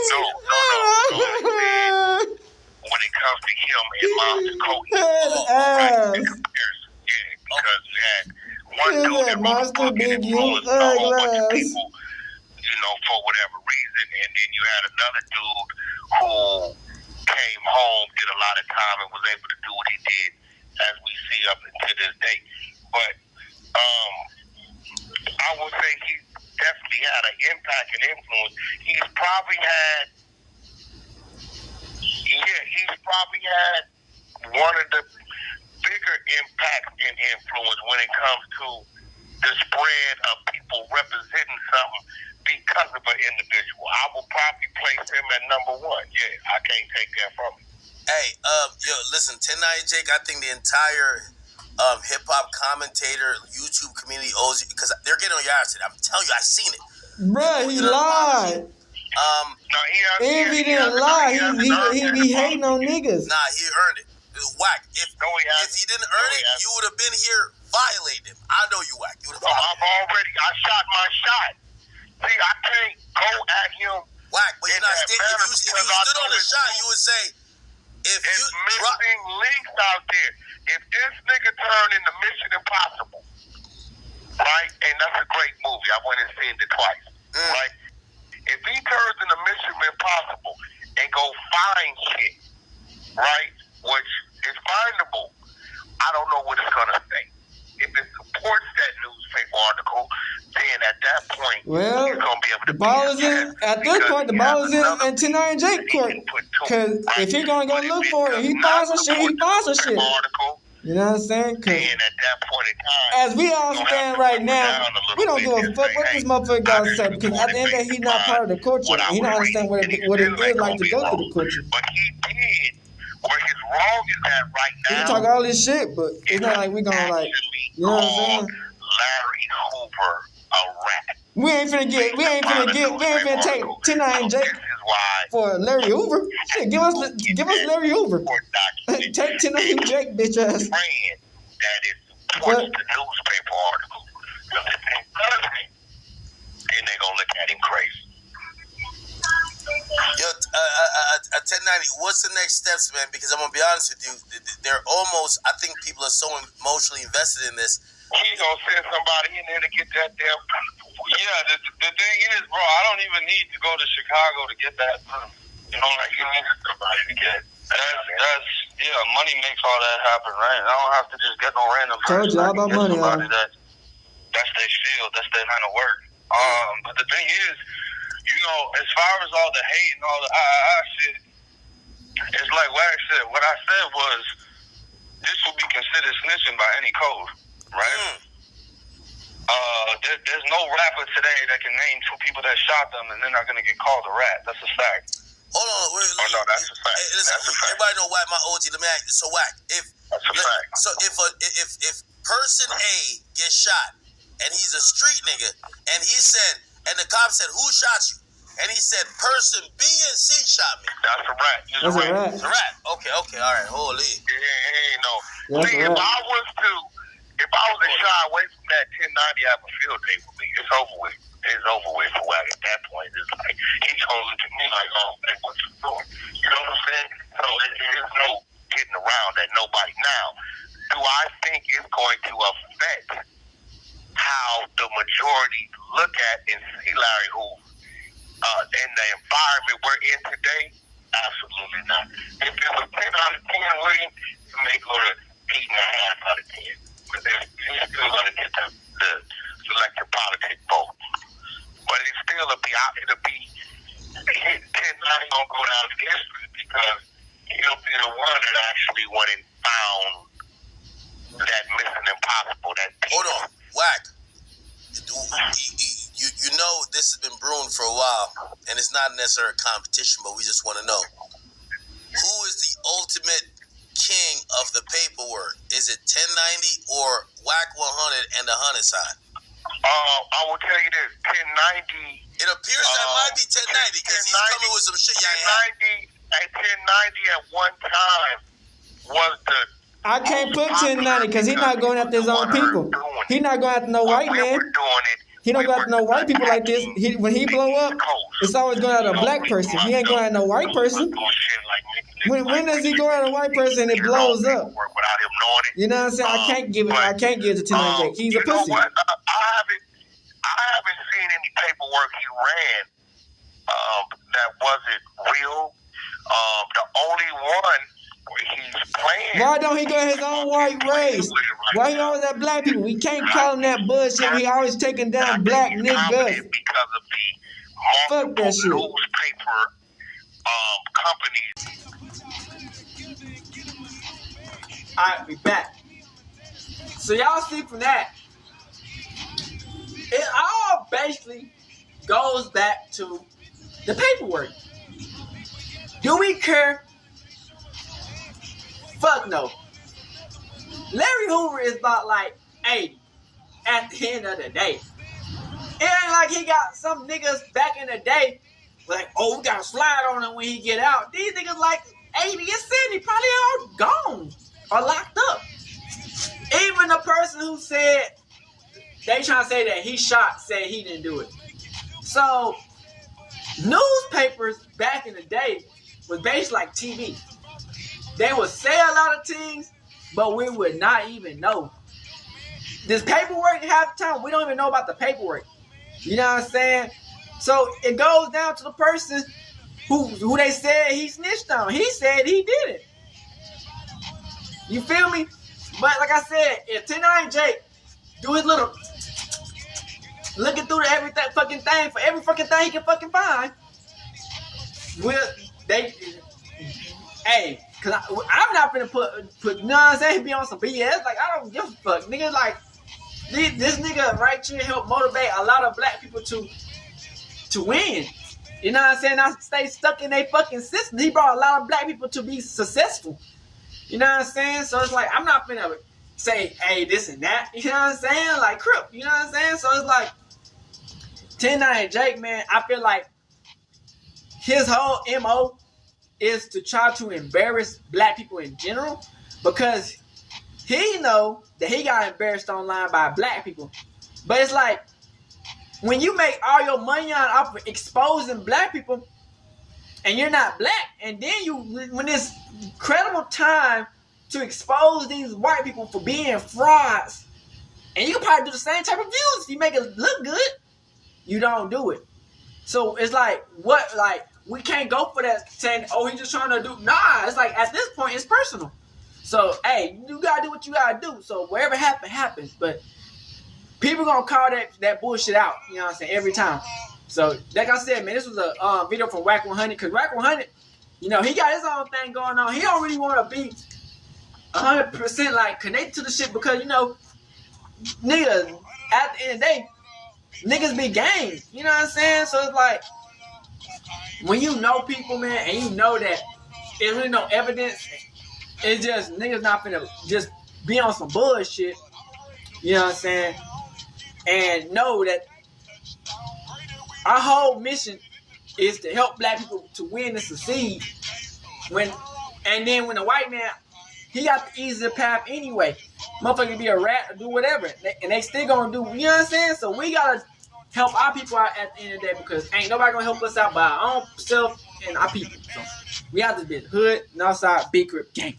No. When it comes to him and Monster Cody, right? In comparison, yeah, because you had one dude that wrote a book and influenced a whole bunch of people, for whatever reason, and then you had another dude who came home, did a lot of time, and was able to do what he did, as we see up to this day. But I would say he definitely had an impact and influence. He's probably had one of the bigger impacts and influence when it comes to the spread of people representing something because of an individual. I will probably place him at number one. Yeah, I can't take that from him. Hey, listen, 1090 Jake, I think the entire hip hop commentator YouTube community owes you, because they're getting on your ass today. I'm telling you, I seen it. Bruh, he lied. If he didn't lie, he be hating on niggas. Nah, he earned it. Whack. If he didn't earn it, you would have been here violating him. I know you, Whack. You would have violated him. I shot my shot. See, I can't go at him. Whack, but you're not standing. If you stood on the shot, you would say, if you missing links out there. If this nigga turned into Mission Impossible, right? And that's a great movie. I went and seen it twice, right? If he turns into Mission Impossible and go find shit, right, which is findable, I don't know what it's gonna say. If it supports that newspaper article, then at that point, he's gonna be able to. The ball is in. At this point, the ball is in 1090 Jake court. Because if he gonna go look for it, he finds some shit. He finds some shit. You know what I'm saying? And at that point in time, as we all stand right now, we don't give a fuck what this motherfucker got to say, because at the end of the day, he's not part of the culture. He don't understand what it is like to go through the culture. But he did. Where his wrong is at right now. He can talk all this shit, but it's not like we gonna like, you know what I'm saying? Larry Hoover a rat. We ain't finna take 1090 Jake for Larry Hoover. Shit, give us Larry Hoover. Take 1090 Jake, bitch ass. That is supports the newspaper article. Then they gonna look at him crazy. Yo, 1090, what's the next steps, man? Because I'm gonna be honest with you, they're almost. I think people are so emotionally invested in this. He's gonna send somebody in there to get that damn. Yeah, the thing is, bro, I don't even need to go to Chicago to get that. You know, like you need somebody to get. That's money makes all that happen, right? I don't have to just get no random person. Told you all about money, that's their field, that's their kind of work. But the thing is, as far as all the hate and all the shit, it's like what I said. What I said was, this will be considered snitching by any code, right? There's no rapper today that can name two people that shot them and they're not going to get called a rat. That's a fact. Hold on. No, that's a fact. Listen, that's a fact. Everybody know Whack, my OG. Let me ask you. So, Whack, that's a fact. So if person A gets shot and he's a street nigga and he said, and the cop said, who shot you? And he said, person B and C shot me. That's a rat. That's a rat. It's a rat. Okay, all right. Holy. No. See, if I was to shy away from that 1090, I have a field day with me. It's over with. It's over with for Whack at that point. It's like, he's going to look at me like, oh, man, what's you doing? You know what I'm saying? So there's no getting around that nobody. Now, do I think it's going to affect how the majority look at and see Larry Hoover in the environment we're in today? Absolutely not. If it was 10 out of 10 William, it may go to 8.5 out of 10. But he's still going to get the selective politics vote. But it's still it'll be 1090 gonna go down in history because he'll be the one that actually went and found that Mission Impossible, that while, and it's not necessarily a competition, but we just want to know, who is the ultimate king of the paperwork? Is it 1090 or WACK100 and the 100 side? I will tell you this: 1090. It appears that might be 1090 because he's coming with some shit. 1090 at one time was the. I can't put 1090 because he's not going after his own people. He's not going after no white man. He don't go after no white people like this. When he blow up, it's always going after a black person. He ain't going after no white person. When does he go after a white person and it blows up? You know what I'm saying? I can't give it to 1090 Jake. He's a pussy. I haven't seen any paperwork he ran that wasn't real. The only one where he's playing. Why don't he go his own white race? Why he always at black people? We can't call him that bullshit. He always taking down black niggas. Because of the fuck that shit. Newspaper companies. Alright, we back. So y'all see from that, it all basically goes back to the paperwork. Do we care? Fuck no. Larry Hoover is about like 80 at the end of the day. It ain't like he got some niggas back in the day like, oh, we gotta slide on him when he get out. These niggas like 80 and 70 probably all gone or locked up. Even the person who said, they trying to say that he shot, said he didn't do it. So, newspapers back in the day was based like TV. They would say a lot of things, but we would not even know. This paperwork, half the time, we don't even know about the paperwork. You know what I'm saying? So, it goes down to the person who they said he snitched on. He said he did it. You feel me? But like I said, if 1090 Jake do his little looking through every fucking thing for every fucking thing he can fucking find, cause I'm not finna put you know what I'm saying, be on some BS. Like, I don't give a fuck, nigga. Like, this nigga right here helped motivate a lot of black people to win. You know what I'm saying? Not stay stuck in their fucking system. He brought a lot of black people to be successful. You know what I'm saying? So it's like, I'm not finna say, hey, this and that. You know what I'm saying? Like, Crip. You know what I'm saying? So it's like, 1090 Jake, man, I feel like his whole MO is to try to embarrass black people in general, because he know that he got embarrassed online by black people. But it's like, when you make all your money off of exposing black people, and you're not black, and then when it's credible time to expose these white people for being frauds, and you can probably do the same type of views if you make it look good, you don't do it. So it's like, what, like, we can't go for that saying, oh, he's just trying to do, nah, it's like, at this point, it's personal. So, hey, you gotta do what you gotta do. So wherever happens, but people gonna call that bullshit out, you know what I'm saying, every time. So, like I said, man, this was a video from WACK100, because WACK100, you know, he got his own thing going on. He don't really want to be 100% like connected to the shit, because, you know, niggas, at the end of the day, niggas be gang. You know what I'm saying? So it's like, when you know people, man, and you know that there's really no evidence, it's just niggas not finna just be on some bullshit. You know what I'm saying? And know that our whole mission is to help black people to win and succeed. And then when the white man, he got the easier path anyway. Motherfucker be a rat or do whatever. And they still gonna do, you know what I'm saying? So we gotta help our people out at the end of the day, because ain't nobody gonna help us out by our own self and our people. So we have to be hood, Northside, Big Crip gang.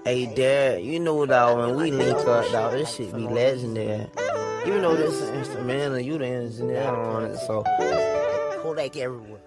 Hey, Dad, you know, dog, when we link up, dog, this shit be legendary. You know this instrumental, you the engineer on it, so Kodak everywhere.